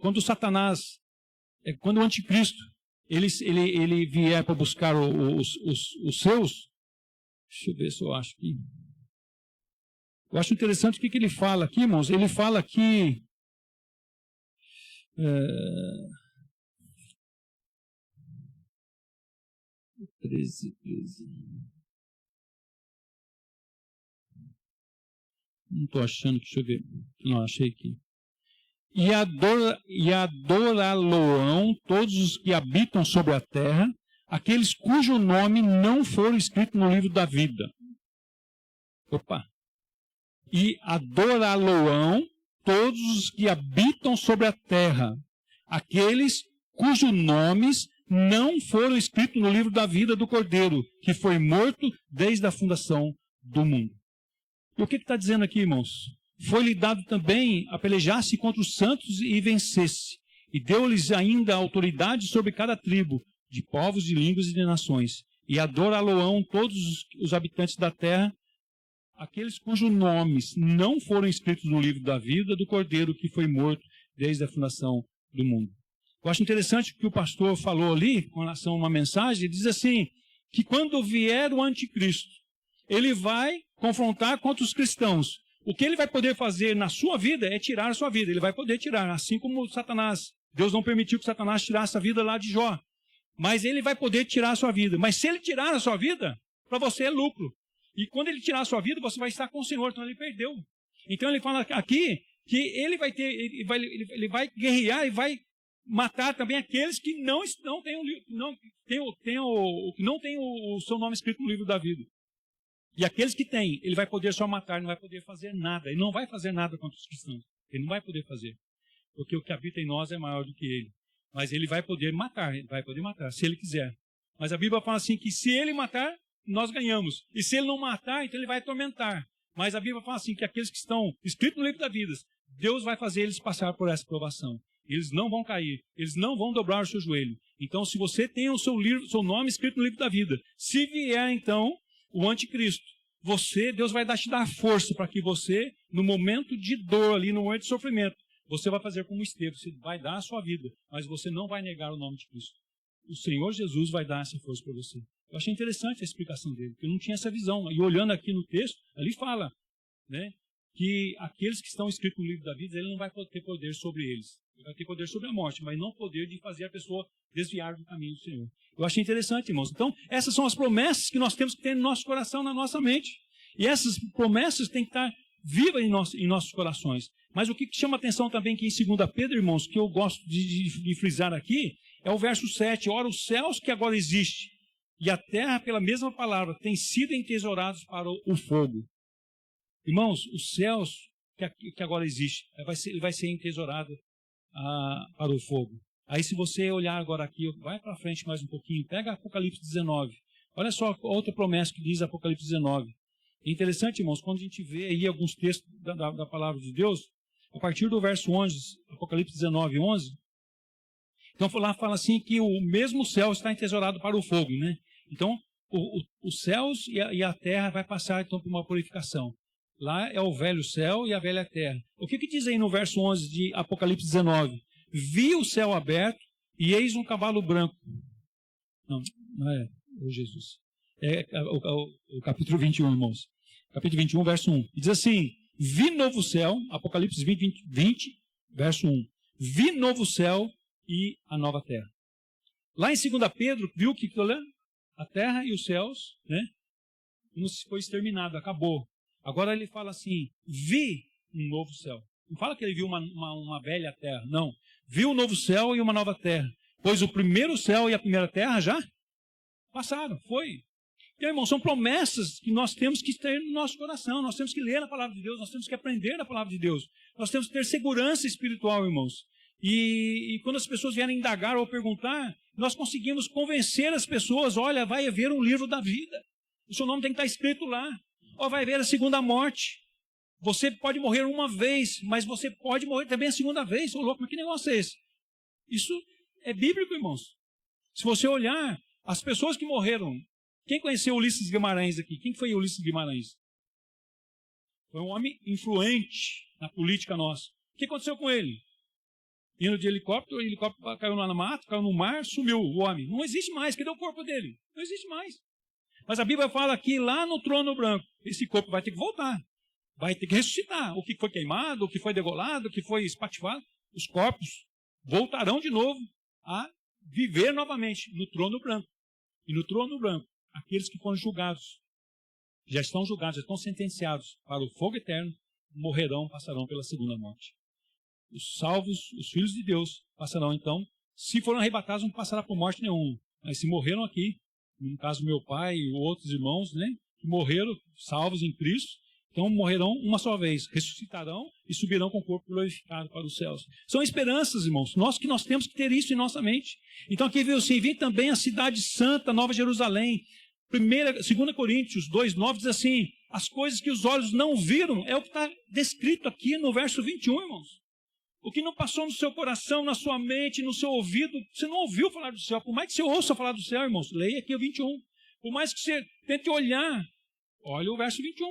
quando Satanás, quando o anticristo, ele vier para buscar os seus. Deixa eu ver se eu acho aqui. Eu acho interessante o que ele fala aqui, irmãos. Ele fala que 13. Não estou achando, deixa eu ver. Não, achei aqui. E adorá-lo-ão todos os que habitam sobre a terra, aqueles cujo nome não foram escrito no livro da vida. Opa! E adorá-lo-ão todos os que habitam sobre a terra, aqueles cujos nomes não foram escritos no livro da vida do Cordeiro, que foi morto desde a fundação do mundo. E o que está dizendo aqui, irmãos? Foi-lhe dado também a pelejar-se contra os santos e vencesse. E deu-lhes ainda autoridade sobre cada tribo, de povos, de línguas e de nações. E adorá-lo-ão todos os habitantes da terra, aqueles cujos nomes não foram escritos no livro da vida do Cordeiro, que foi morto desde a fundação do mundo. Eu acho interessante o que o pastor falou ali, com relação a uma mensagem, ele diz assim, que quando vier o anticristo, ele vai confrontar contra os cristãos. O que ele vai poder fazer na sua vida é tirar a sua vida. Ele vai poder tirar, assim como Satanás. Deus não permitiu que Satanás tirasse a vida lá de Jó. Mas ele vai poder tirar a sua vida. Mas se ele tirar a sua vida, para você é lucro. E quando ele tirar a sua vida, você vai estar com o Senhor. Então ele perdeu. Então ele fala aqui que ele vai guerrear e vai matar também aqueles que não têm o seu nome escrito no livro da vida. E aqueles que têm, ele vai poder só matar, não vai poder fazer nada. Ele não vai fazer nada contra os cristãos. Ele não vai poder fazer. Porque o que habita em nós é maior do que ele. Mas ele vai poder matar, se ele quiser. Mas a Bíblia fala assim que se ele matar, nós ganhamos. E se ele não matar, então ele vai atormentar. Mas a Bíblia fala assim que aqueles que estão escritos no livro da vida, Deus vai fazer eles passar por essa provação. Eles não vão cair, eles não vão dobrar o seu joelho. Então, se você tem o seu nome escrito no livro da vida, se vier então o anticristo, Deus vai te dar força para que você, no momento de dor ali, no momento de sofrimento, você vai fazer como Estevão, você vai dar a sua vida, mas você não vai negar o nome de Cristo. O Senhor Jesus vai dar essa força para você. Eu achei interessante a explicação dele, porque eu não tinha essa visão. E olhando aqui no texto, ali fala, né, que aqueles que estão escritos no livro da vida, ele não vai ter poder sobre eles. Ele vai ter poder sobre a morte, mas não poder de fazer a pessoa desviar do caminho do Senhor. Eu achei interessante, irmãos. Então, essas são as promessas que nós temos que ter no nosso coração, na nossa mente. E essas promessas têm que estar vivas em nossos corações. Mas o que chama atenção também que em 2 Pedro, irmãos, que eu gosto de frisar aqui, é o verso 7. Ora, os céus que agora existem e a terra, pela mesma palavra, têm sido entesourados para o fogo. Irmãos, os céus que agora existem, ele vai ser entesourado para o fogo. Aí se você olhar agora aqui, vai para frente mais um pouquinho, pega Apocalipse 19. Olha só outra promessa que diz Apocalipse 19. É interessante, irmãos, quando a gente vê aí alguns textos da palavra de Deus, a partir do verso 11, Apocalipse 19, 11, então lá fala assim que o mesmo céu está entesourado para o fogo, né? Então, os céus e a terra vai passar então por uma purificação. Lá é o velho céu e a velha terra. O que diz aí no verso 11 de Apocalipse 19? Vi o céu aberto e eis um cavalo branco. Não é Jesus. É o capítulo 21, irmãos. Capítulo 21, verso 1. E diz assim, vi novo céu, Apocalipse 20, verso 1. Vi novo céu e a nova terra. Lá em 2 Pedro, viu o que a terra e os céus, né? Como se foi exterminado, acabou. Agora ele fala assim, vi um novo céu. Não fala que ele viu uma velha terra, não. Viu um novo céu e uma nova terra. Pois o primeiro céu e a primeira terra já passaram, foi. Então, irmão, são promessas que nós temos que ter no nosso coração. Nós temos que ler a palavra de Deus, nós temos que aprender a palavra de Deus. Nós temos que ter segurança espiritual, irmãos. E quando as pessoas vierem indagar ou perguntar, nós conseguimos convencer as pessoas, olha, vai haver um livro da vida. O seu nome tem que estar escrito lá. Ou vai haver a segunda morte. Você pode morrer uma vez, mas você pode morrer também a segunda vez. Ô louco, mas que negócio é esse? Isso é bíblico, irmãos. Se você olhar, as pessoas que morreram, quem conheceu Ulisses Guimarães aqui? Quem foi Ulisses Guimarães? Foi um homem influente na política nossa. O que aconteceu com ele? Indo de helicóptero, o helicóptero caiu lá no mato, caiu no mar, sumiu o homem. Não existe mais. Cadê o corpo dele? Não existe mais. Mas a Bíblia fala que lá no trono branco, esse corpo vai ter que voltar. Vai ter que ressuscitar. O que foi queimado, o que foi degolado, o que foi espatifado, os corpos voltarão de novo a viver novamente no trono branco. E no trono branco, aqueles que foram julgados, já estão julgados, já estão sentenciados para o fogo eterno, morrerão, passarão pela segunda morte. Os salvos, os filhos de Deus, passarão então, se foram arrebatados, não passará por morte nenhuma. Mas se morreram aqui, no caso meu pai e outros irmãos, né, que morreram, salvos em Cristo, então morrerão uma só vez, ressuscitarão e subirão com o corpo glorificado para os céus. São esperanças, irmãos, nós temos que ter isso em nossa mente. Então aqui veio assim, vem também a cidade santa, Nova Jerusalém. 2 Coríntios 2,9 diz assim, as coisas que os olhos não viram, é o que está descrito aqui no verso 21, irmãos. O que não passou no seu coração, na sua mente, no seu ouvido, você não ouviu falar do céu. Por mais que você ouça falar do céu, irmãos, leia aqui o 21. Por mais que você tente olhar, olha o verso 21.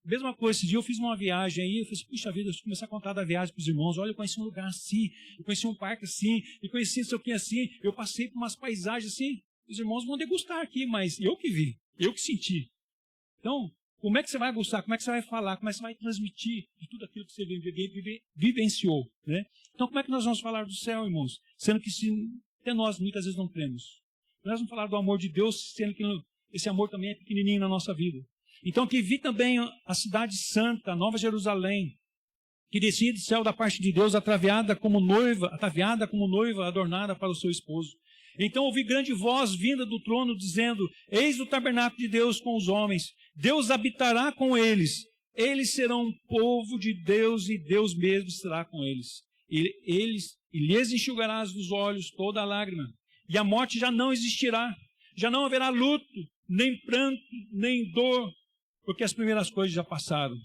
Mesma coisa, esse dia eu fiz uma viagem aí, eu falei assim, puxa vida, eu comecei a contar da viagem para os irmãos, olha, eu conheci um lugar assim, eu conheci um parque assim, eu conheci não sei o que assim, eu passei por umas paisagens assim, os irmãos vão degustar aqui, mas eu que vi, eu que senti. Então, como é que você vai gostar, como é que você vai falar, como é que você vai transmitir de tudo aquilo que você vivenciou, né? Então, como é que nós vamos falar do céu, irmãos? Sendo que até nós muitas vezes não cremos. Nós vamos falar do amor de Deus, sendo que esse amor também é pequenininho na nossa vida. Então, aqui vi também a cidade santa, a Nova Jerusalém, que descia do céu da parte de Deus, ataviada como noiva adornada para o seu esposo. Então ouvi grande voz vinda do trono, dizendo, eis o tabernáculo de Deus com os homens, Deus habitará com eles, eles serão um povo de Deus e Deus mesmo estará com eles. E lhes enxugará dos olhos toda a lágrima, e a morte já não existirá, já não haverá luto, nem pranto, nem dor, porque as primeiras coisas já passaram.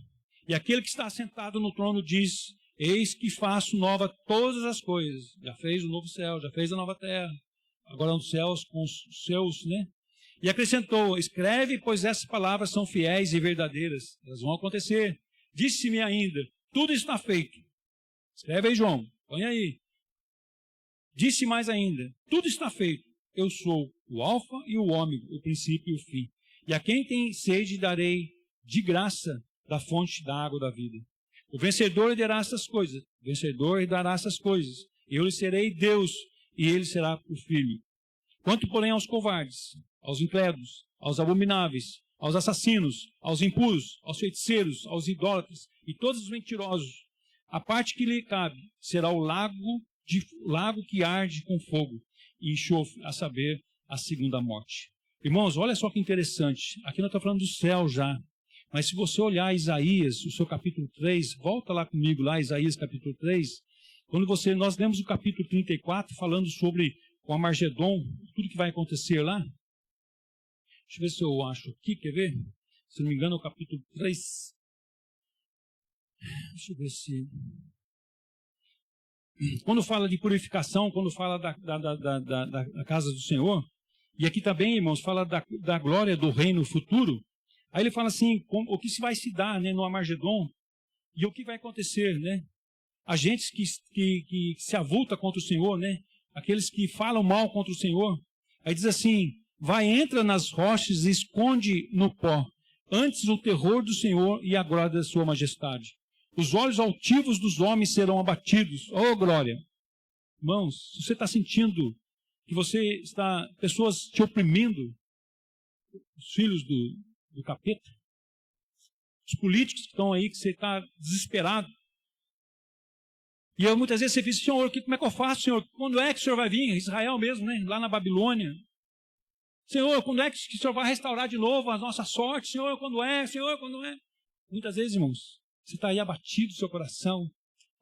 E aquele que está sentado no trono diz, eis que faço nova todas as coisas. Já fez o novo céu, já fez a nova terra. Agora nos céus com os seus, né? E acrescentou, escreve, pois essas palavras são fiéis e verdadeiras. Elas vão acontecer. Disse-me ainda, tudo está feito. Escreve aí, João, põe aí. Disse mais ainda, tudo está feito. Eu sou o alfa e o ômega, o princípio e o fim. E a quem tem sede darei de graça da fonte da água da vida. O vencedor dará essas coisas. O vencedor dará essas coisas. Eu lhe serei Deus, e ele será o filho. Quanto, porém, aos covardes, aos incrédulos, aos abomináveis, aos assassinos, aos impuros, aos feiticeiros, aos idólatras e todos os mentirosos, a parte que lhe cabe será o lago que arde com fogo e enxofre, a saber, a segunda morte. Irmãos, olha só que interessante. Aqui nós estamos falando do céu já. Mas se você olhar Isaías, o seu capítulo 3, volta lá comigo, lá Isaías capítulo 3, quando nós lemos o capítulo 34, falando sobre o Armagedon, tudo que vai acontecer lá. Deixa eu ver se eu acho aqui, quer ver? Se não me engano, é o capítulo 3. Deixa eu ver se... Quando fala de purificação, quando fala da casa do Senhor, e aqui também, irmãos, fala da glória do reino futuro, aí ele fala assim, o que se vai se dar, né, no Armagedon, e o que vai acontecer, né? Agentes que se avultam contra o Senhor, né? Aqueles que falam mal contra o Senhor. Aí diz assim, entra nas rochas e esconde no pó, antes o terror do Senhor e a glória da sua majestade. Os olhos altivos dos homens serão abatidos. Oh, glória! Irmãos, se você está sentindo que pessoas te oprimindo, os filhos do capeta, os políticos que estão aí, que você está desesperado, e muitas vezes você diz, Senhor, como é que eu faço, Senhor? Quando é que o Senhor vai vir? Israel mesmo, né? Lá na Babilônia. Senhor, quando é que o Senhor vai restaurar de novo a nossa sorte? Senhor, quando é? Senhor, quando é? Muitas vezes, irmãos, você está aí abatido no seu coração.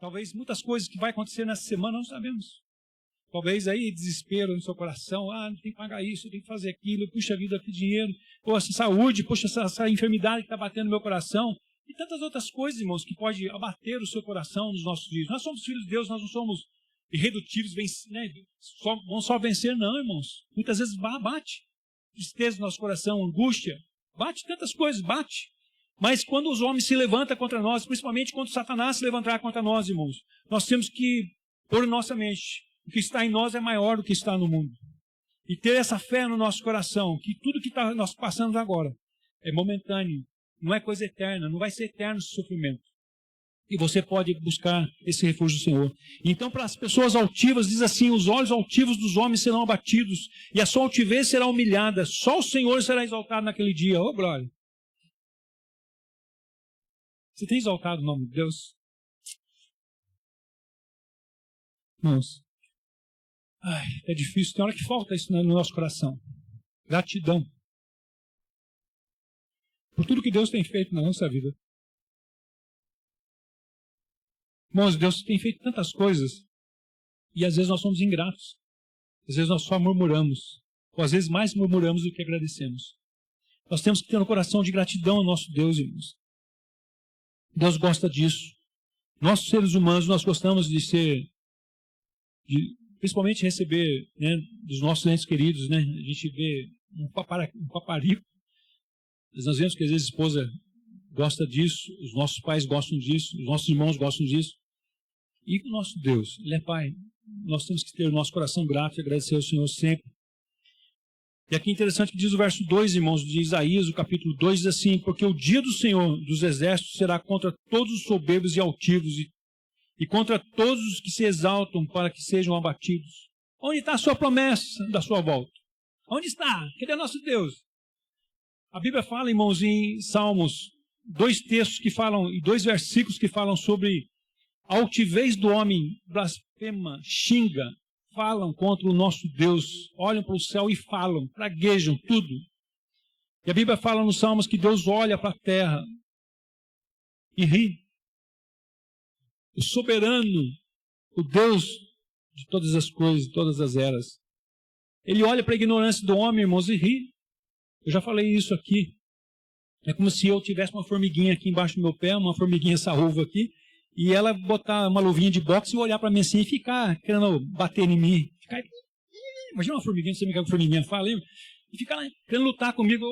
Talvez muitas coisas que vai acontecer nessa semana não sabemos. Talvez aí desespero no seu coração. Tem que pagar isso, tem que fazer aquilo. Puxa vida, que dinheiro. Essa saúde, puxa essa enfermidade que está batendo no meu coração. E tantas outras coisas, irmãos, que pode abater o seu coração nos nossos dias. Nós somos filhos de Deus, nós não somos irredutíveis, né? Vamos só vencer, não, irmãos. Muitas vezes bate. Tristeza no nosso coração, angústia. Bate tantas coisas, bate. Mas quando os homens se levantam contra nós, principalmente quando Satanás se levantar contra nós, irmãos, nós temos que pôr em nossa mente. O que está em nós é maior do que está no mundo. E ter essa fé no nosso coração, que tudo que nós passamos agora é momentâneo. Não é coisa eterna, não vai ser eterno esse sofrimento. E você pode buscar esse refúgio do Senhor. Então, para as pessoas altivas, diz assim: os olhos altivos dos homens serão abatidos, e a sua altivez será humilhada. Só o Senhor será exaltado naquele dia. Ô, glória! Você tem exaltado o nome de Deus? Irmãos, é difícil. Tem hora que falta isso no nosso coração. Gratidão por tudo que Deus tem feito na nossa vida. Irmãos, Deus tem feito tantas coisas e às vezes nós somos ingratos. Às vezes nós só murmuramos. Ou às vezes mais murmuramos do que agradecemos. Nós temos que ter um coração de gratidão ao nosso Deus, irmãos. Deus gosta disso. Nós, seres humanos, nós gostamos de principalmente receber, né, dos nossos entes queridos, né? A gente vê um paparico. Nós vemos que às vezes a esposa gosta disso, os nossos pais gostam disso, os nossos irmãos gostam disso. E o nosso Deus, Ele é Pai. Nós temos que ter o nosso coração grato e agradecer ao Senhor sempre. E aqui é interessante que diz o verso 2, irmãos, de Isaías, o capítulo 2, diz assim: porque o dia do Senhor dos exércitos será contra todos os soberbos e altivos, e contra todos os que se exaltam para que sejam abatidos. Onde está a sua promessa da sua volta? Onde está? Cadê nosso Deus? A Bíblia fala, irmãos, em Salmos, 2 textos que falam, e 2 versículos que falam sobre a altivez do homem, blasfema, xinga, falam contra o nosso Deus, olham para o céu e falam, praguejam tudo. E a Bíblia fala nos Salmos que Deus olha para a terra e ri. O soberano, o Deus de todas as coisas, de todas as eras. Ele olha para a ignorância do homem, irmãos, e ri. Eu já falei isso aqui. É como se eu tivesse uma formiguinha aqui embaixo do meu pé, uma formiguinha saúva aqui, e ela botar uma luvinha de boxe e olhar para mim assim e ficar querendo bater em mim. Imagina uma formiguinha, você me quer que a formiguinha fala, e ficar lá querendo lutar comigo.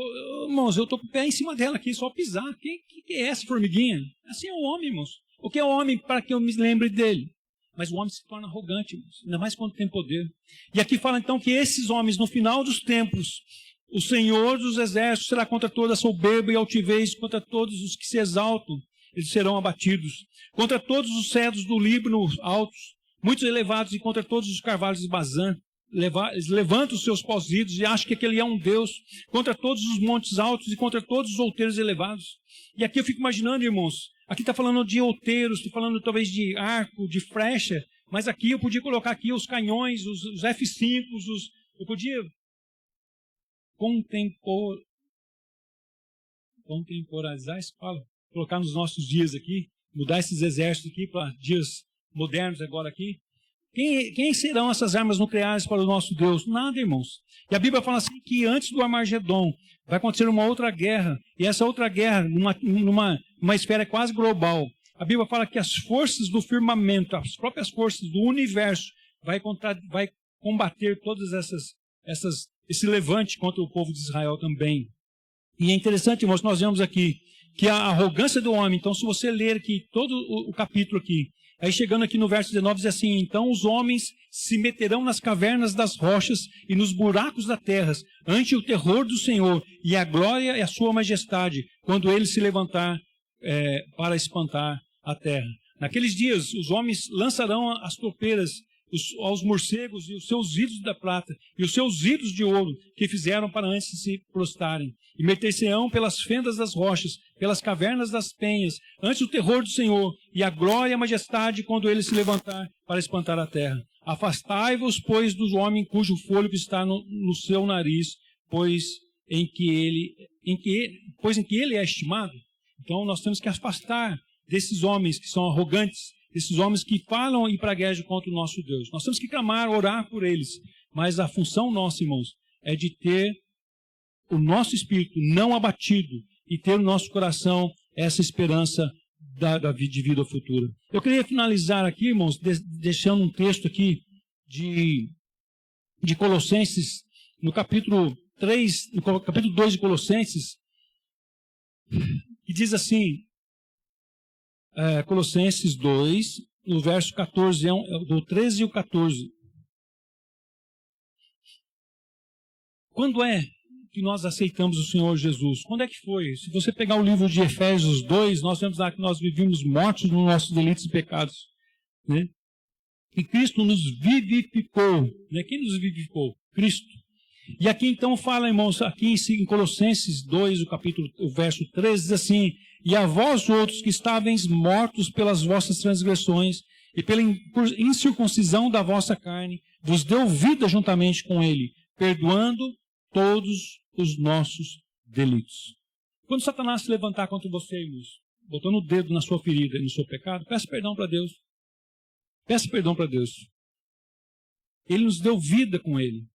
Irmãos, eu estou com o pé em cima dela aqui, só pisar. Que é essa formiguinha? Assim é o homem, irmãos. O que é o homem para que eu me lembre dele? Mas o homem se torna arrogante, irmãos, ainda mais quando tem poder. E aqui fala então que esses homens, no final dos tempos, o Senhor dos exércitos será contra toda a soberba e altivez, contra todos os que se exaltam, eles serão abatidos. Contra todos os cedros do Líbano altos, muitos elevados, e contra todos os carvalhos de Bazã. Eles levantam os seus pauzidos e acham que aquele é um Deus. Contra todos os montes altos e contra todos os outeiros elevados. E aqui eu fico imaginando, irmãos, aqui está falando de outeiros, está falando talvez de arco, de flecha, mas aqui eu podia colocar aqui os canhões, os F5, eu podia contemporizar essa fala, colocar nos nossos dias aqui, mudar esses exércitos aqui para dias modernos agora aqui. Quem serão essas armas nucleares para o nosso Deus? Nada, irmãos. E a Bíblia fala assim que antes do Armagedon vai acontecer uma outra guerra, e essa outra guerra, numa esfera quase global. A Bíblia fala que as forças do firmamento, as próprias forças do universo, vai combater todas esse levante contra o povo de Israel também. E é interessante, irmãos, nós vemos aqui que a arrogância do homem, então se você ler aqui todo o capítulo aqui, aí chegando aqui no verso 19 diz assim: então os homens se meterão nas cavernas das rochas e nos buracos da terra, ante o terror do Senhor e a glória e a sua majestade, quando ele se levantar para espantar a terra. Naqueles dias os homens lançarão as tropeiras aos morcegos e os seus ídolos da prata e os seus ídolos de ouro que fizeram para antes de se prostrarem, e meter-se-ão pelas fendas das rochas, pelas cavernas das penhas, antes do terror do Senhor e a glória e a majestade quando ele se levantar para espantar a terra. Afastai-vos, pois, do homem cujo fôlego está no seu nariz, pois em que ele é estimado. Então nós temos que afastar desses homens que são arrogantes, esses homens que falam e praguejam contra o nosso Deus. Nós temos que clamar, orar por eles. Mas a função nossa, irmãos, é de ter o nosso espírito não abatido e ter no nosso coração essa esperança de vida futura. Eu queria finalizar aqui, irmãos, deixando um texto aqui de Colossenses, no capítulo 3, no capítulo 2 de Colossenses, que diz assim, Colossenses 2, no verso 14, do 13 e o 14. Quando é que nós aceitamos o Senhor Jesus? Quando é que foi? Se você pegar o livro de Efésios 2, nós vemos lá que nós vivíamos mortos nos nossos delitos e pecados, né? E Cristo nos vivificou, né? Quem nos vivificou? Cristo. E aqui então fala, irmãos, aqui em Colossenses 2, o verso 13, diz assim: e a vós outros que estáveis mortos pelas vossas transgressões e pela incircuncisão da vossa carne, vos deu vida juntamente com ele, perdoando todos os nossos delitos. Quando Satanás se levantar contra você, irmãos, botando o dedo na sua ferida e no seu pecado, peça perdão para Deus. Peça perdão para Deus. Ele nos deu vida com ele.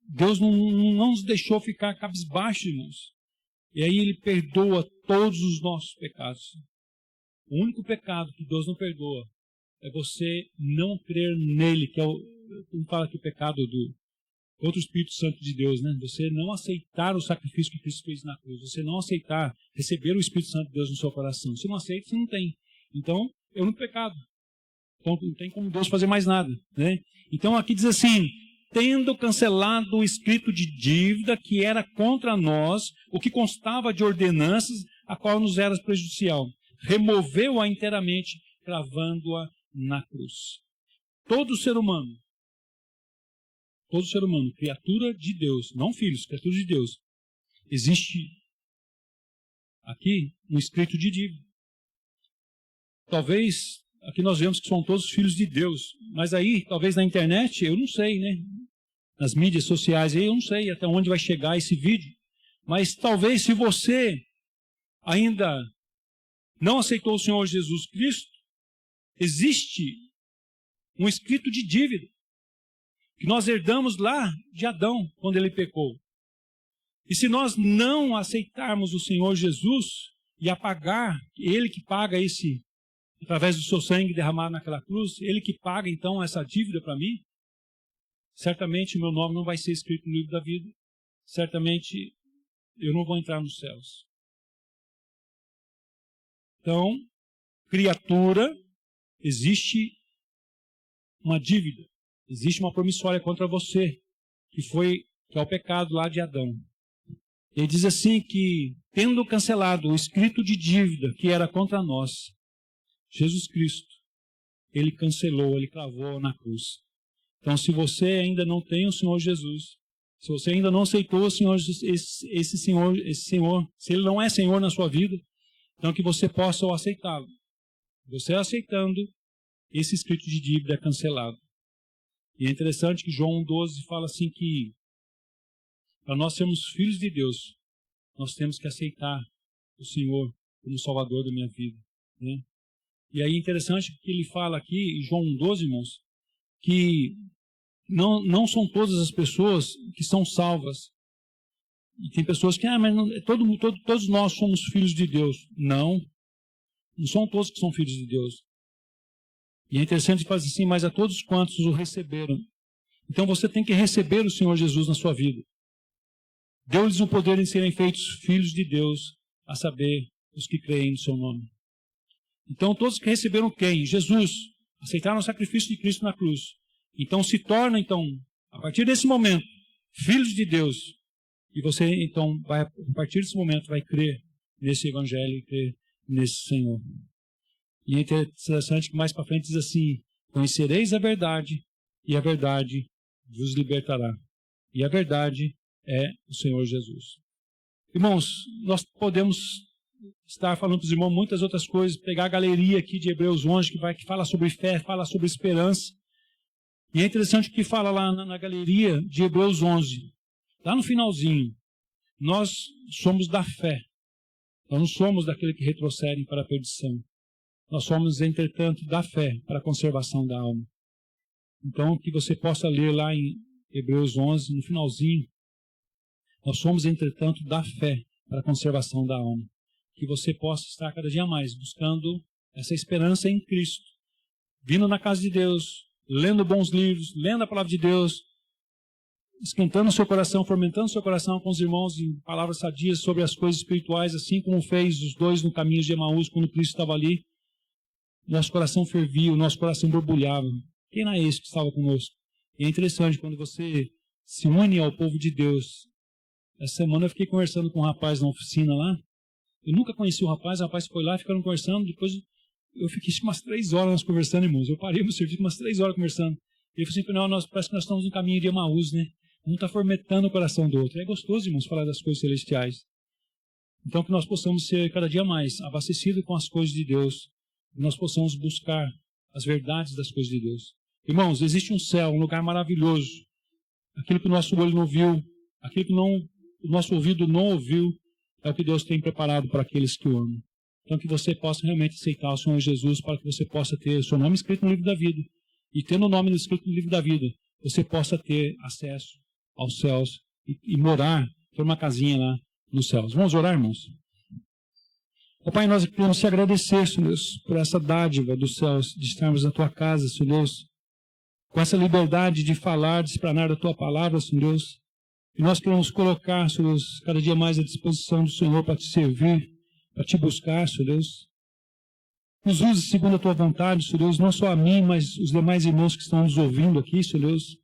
Deus não nos deixou ficar cabisbaixo, irmãos. E aí ele perdoa todos os nossos pecados. O único pecado que Deus não perdoa é você não crer nele, que é como fala aqui o pecado do contra o Espírito Santo de Deus, né? Você não aceitar o sacrifício que Cristo fez na cruz. Você não aceitar receber o Espírito Santo de Deus no seu coração. Se não aceita, você não tem. Então, é um pecado. Então, não tem como Deus fazer mais nada, né? Então, aqui diz assim: tendo cancelado o escrito de dívida que era contra nós, o que constava de ordenanças, a qual nos era prejudicial, removeu-a inteiramente, cravando-a na cruz. Todo ser humano, criatura de Deus, não filhos, criatura de Deus, existe aqui um escrito de dívida. Talvez aqui nós vemos que são todos filhos de Deus, mas aí, talvez na internet, eu não sei, né? Nas mídias sociais, eu não sei até onde vai chegar esse vídeo, mas talvez se você ainda não aceitou o Senhor Jesus Cristo, existe um escrito de dívida que nós herdamos lá de Adão, quando ele pecou. E se nós não aceitarmos o Senhor Jesus e apagar, ele que paga esse, através do seu sangue derramado naquela cruz, ele que paga então essa dívida para mim, certamente o meu nome não vai ser escrito no livro da vida, certamente eu não vou entrar nos céus. Então, criatura, existe uma dívida, existe uma promissória contra você, que é o pecado lá de Adão. Ele diz assim que, tendo cancelado o escrito de dívida que era contra nós, Jesus Cristo, ele cancelou, ele cravou na cruz. Então, se você ainda não tem o Senhor Jesus, se você ainda não aceitou o Senhor, esse Senhor, se ele não é Senhor na sua vida, então que você possa aceitá-lo. Você aceitando, esse escrito de dívida é cancelado. E é interessante que João 1,12 fala assim que para nós sermos filhos de Deus, nós temos que aceitar o Senhor como Salvador da minha vida, né? E aí é interessante que ele fala aqui, em João 1,12, irmãos, que não são todas as pessoas que são salvas. E tem pessoas que, mas não, todos nós somos filhos de Deus. Não são todos que são filhos de Deus. E é interessante que faz assim, mas a todos quantos o receberam. Então você tem que receber o Senhor Jesus na sua vida. Deu-lhes o poder de serem feitos filhos de Deus, a saber, os que creem no seu nome. Então todos que receberam quem? Jesus. Aceitaram o sacrifício de Cristo na cruz. Então se torna, a partir desse momento, filhos de Deus. E você, então, a partir desse momento, vai crer nesse Evangelho e crer nesse Senhor. E é interessante que mais para frente diz assim: conhecereis a verdade, e a verdade vos libertará. E a verdade é o Senhor Jesus. Irmãos, nós podemos estar falando para os irmãos muitas outras coisas, pegar a galeria aqui de Hebreus 11, que fala sobre fé, fala sobre esperança. E é interessante que fala lá na galeria de Hebreus 11, lá no finalzinho, nós somos da fé. Nós não somos daquele que retrocedem para a perdição. Nós somos, entretanto, da fé para a conservação da alma. Então, que você possa ler lá em Hebreus 11, no finalzinho, nós somos, entretanto, da fé para a conservação da alma. Que você possa estar cada dia mais buscando essa esperança em Cristo, vindo na casa de Deus, lendo bons livros, lendo a palavra de Deus, esquentando o seu coração, fomentando o seu coração com os irmãos em palavras sadias sobre as coisas espirituais, assim como fez os dois no caminho de Emaús, quando Cristo estava ali. Nosso coração fervia, o nosso coração borbulhava. Quem era esse que estava conosco? E é interessante, quando você se une ao povo de Deus. Essa semana eu fiquei conversando com um rapaz na oficina lá. Eu nunca conheci o rapaz foi lá, ficaram conversando, depois eu fiquei umas 3 horas nós conversando, irmãos. Eu parei meu serviço umas 3 horas conversando. Ele falou assim, não, parece que nós estamos no caminho de Emaús, né? Um está formatando o coração do outro. É gostoso, irmãos, falar das coisas celestiais. Então que nós possamos ser cada dia mais abastecidos com as coisas de Deus. Que nós possamos buscar as verdades das coisas de Deus. Irmãos, existe um céu, um lugar maravilhoso. Aquilo que o nosso olho não viu, aquilo que o nosso ouvido não ouviu, é o que Deus tem preparado para aqueles que o amam. Então que você possa realmente aceitar o Senhor Jesus para que você possa ter o seu nome escrito no livro da vida. E tendo o nome escrito no livro da vida, você possa ter acesso aos céus e morar, ter uma casinha lá nos céus. Vamos orar, irmãos? Ó Pai, nós queremos te agradecer, Senhor Deus, por essa dádiva dos céus, de estarmos na tua casa, Senhor Deus, com essa liberdade de falar, de explanar a tua palavra, Senhor Deus. E nós queremos colocar, Senhor Deus, cada dia mais à disposição do Senhor para te servir, para te buscar, Senhor Deus. Nos use segundo a tua vontade, Senhor Deus, não só a mim, mas os demais irmãos que estão nos ouvindo aqui, Senhor Deus.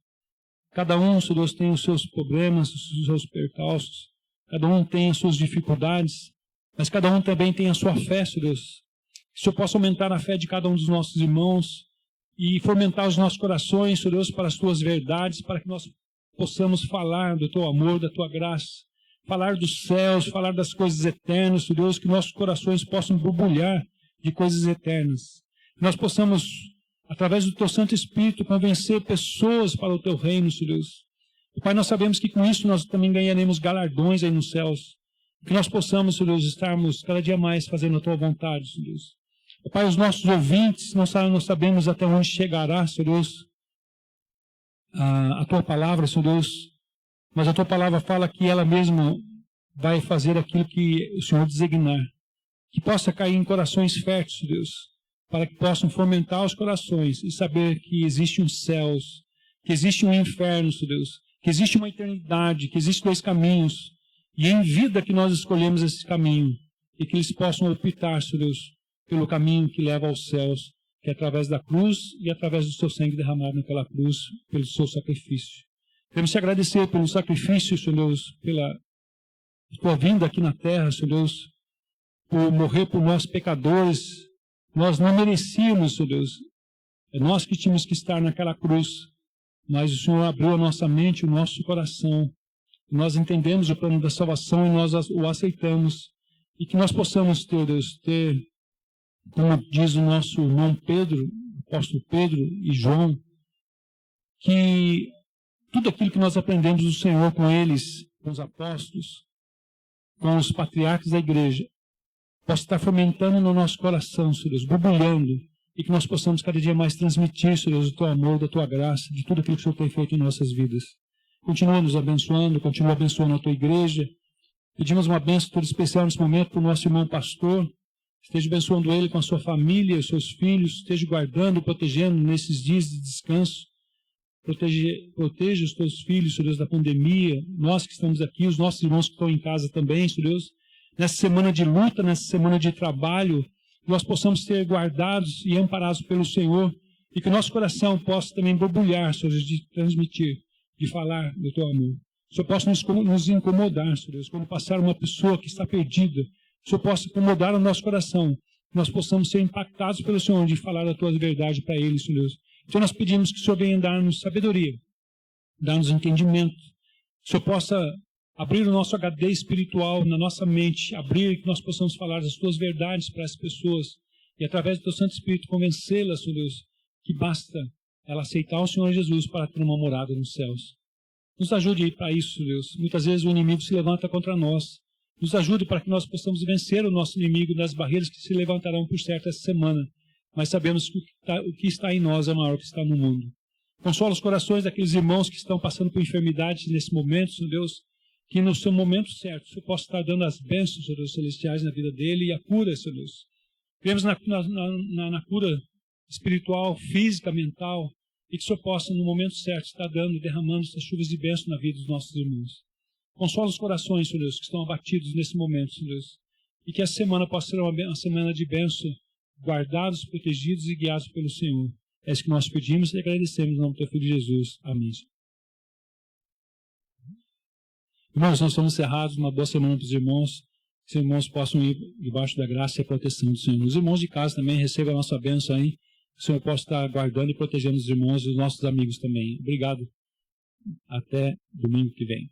Cada um, Senhor Deus, tem os seus problemas, os seus percalços, cada um tem as suas dificuldades, mas cada um também tem a sua fé, Senhor Deus. Que o Senhor possa aumentar a fé de cada um dos nossos irmãos e fomentar os nossos corações, Senhor Deus, para as tuas verdades, para que nós possamos falar do teu amor, da tua graça, falar dos céus, falar das coisas eternas, Senhor Deus, que nossos corações possam borbulhar de coisas eternas. Que nós possamos, através do teu Santo Espírito, convencer pessoas para o teu reino, Senhor Deus. E, Pai, nós sabemos que com isso nós também ganharemos galardões aí nos céus. Que nós possamos, Senhor Deus, estarmos cada dia mais fazendo a tua vontade, Senhor Deus. E, Pai, os nossos ouvintes, nós sabemos até onde chegará, Senhor Deus, a tua palavra, Senhor Deus. Mas a tua palavra fala que ela mesma vai fazer aquilo que o Senhor designar. Que possa cair em corações férteis, Deus, para que possam fomentar os corações e saber que existe um céus, que existe um inferno, Deus, que existe uma eternidade, que existem 2 caminhos, e é em vida que nós escolhemos esse caminho, e que eles possam optar, Deus, pelo caminho que leva aos céus, que é através da cruz e através do seu sangue derramado naquela cruz, pelo seu sacrifício. Queremos te agradecer pelo sacrifício, Senhor Deus, pela tua vinda aqui na terra, Senhor Deus, por morrer por nós pecadores. Nós não merecíamos, Senhor Deus. É nós que tínhamos que estar naquela cruz. Mas o Senhor abriu a nossa mente, o nosso coração. Nós entendemos o plano da salvação e nós o aceitamos. E que nós possamos, Deus, ter, como diz o nosso irmão Pedro, o apóstolo Pedro e João, que tudo aquilo que nós aprendemos do Senhor com eles, com os apóstolos, com os patriarcas da igreja, possa estar fomentando no nosso coração, Senhor Deus, borbulhando, e que nós possamos cada dia mais transmitir, Senhor Deus, o teu amor, da tua graça, de tudo aquilo que o Senhor tem feito em nossas vidas. Continua nos abençoando, continua abençoando a tua igreja. Pedimos uma bênção toda especial nesse momento para o nosso irmão pastor. Esteja abençoando ele com a sua família, os seus filhos, esteja guardando, protegendo nesses dias de descanso. Proteja os teus filhos, Senhor Deus, da pandemia, nós que estamos aqui, os nossos irmãos que estão em casa também, Senhor Deus. Nessa semana de luta, nessa semana de trabalho, nós possamos ser guardados e amparados pelo Senhor e que o nosso coração possa também borbulhar, Senhor Deus, de transmitir, de falar do teu amor. O Senhor possa nos incomodar, Senhor Deus, quando passar uma pessoa que está perdida, o Senhor possa incomodar o nosso coração, que nós possamos ser impactados pelo Senhor de falar da tua verdade para eles, Senhor Deus. Então nós pedimos que o Senhor venha dar-nos sabedoria, dar-nos entendimento, que o Senhor possa abrir o nosso HD espiritual na nossa mente, abrir que nós possamos falar das tuas verdades para as pessoas e através do teu Santo Espírito convencê-las, Senhor Deus, que basta ela aceitar o Senhor Jesus para ter uma morada nos céus. Nos ajude para isso, Senhor Deus. Muitas vezes o inimigo se levanta contra nós. Nos ajude para que nós possamos vencer o nosso inimigo das barreiras que se levantarão por certo essa semana. Mas sabemos que o que está em nós é maior do que está no mundo. Consola os corações daqueles irmãos que estão passando por enfermidades nesse momento, Senhor Deus, que no seu momento certo o Senhor possa estar dando as bênçãos, Senhor Deus, celestiais na vida dele e a cura, Senhor Deus. Cremos na cura espiritual, física, mental, e que o Senhor possa, no momento certo, estar dando, derramando essas chuvas de bênção na vida dos nossos irmãos. Consola os corações, Senhor Deus, que estão abatidos nesse momento, Senhor Deus, e que essa semana possa ser uma semana de bênção, guardados, protegidos e guiados pelo Senhor. É isso que nós pedimos e agradecemos em nome do teu Filho Jesus. Amém. Irmãos, nós estamos encerrados. Uma boa semana para os irmãos. Que os irmãos possam ir debaixo da graça e a proteção do Senhor. Os irmãos de casa também recebam a nossa bênção aí. Que o Senhor possa estar guardando e protegendo os irmãos e os nossos amigos também. Obrigado. Até domingo que vem.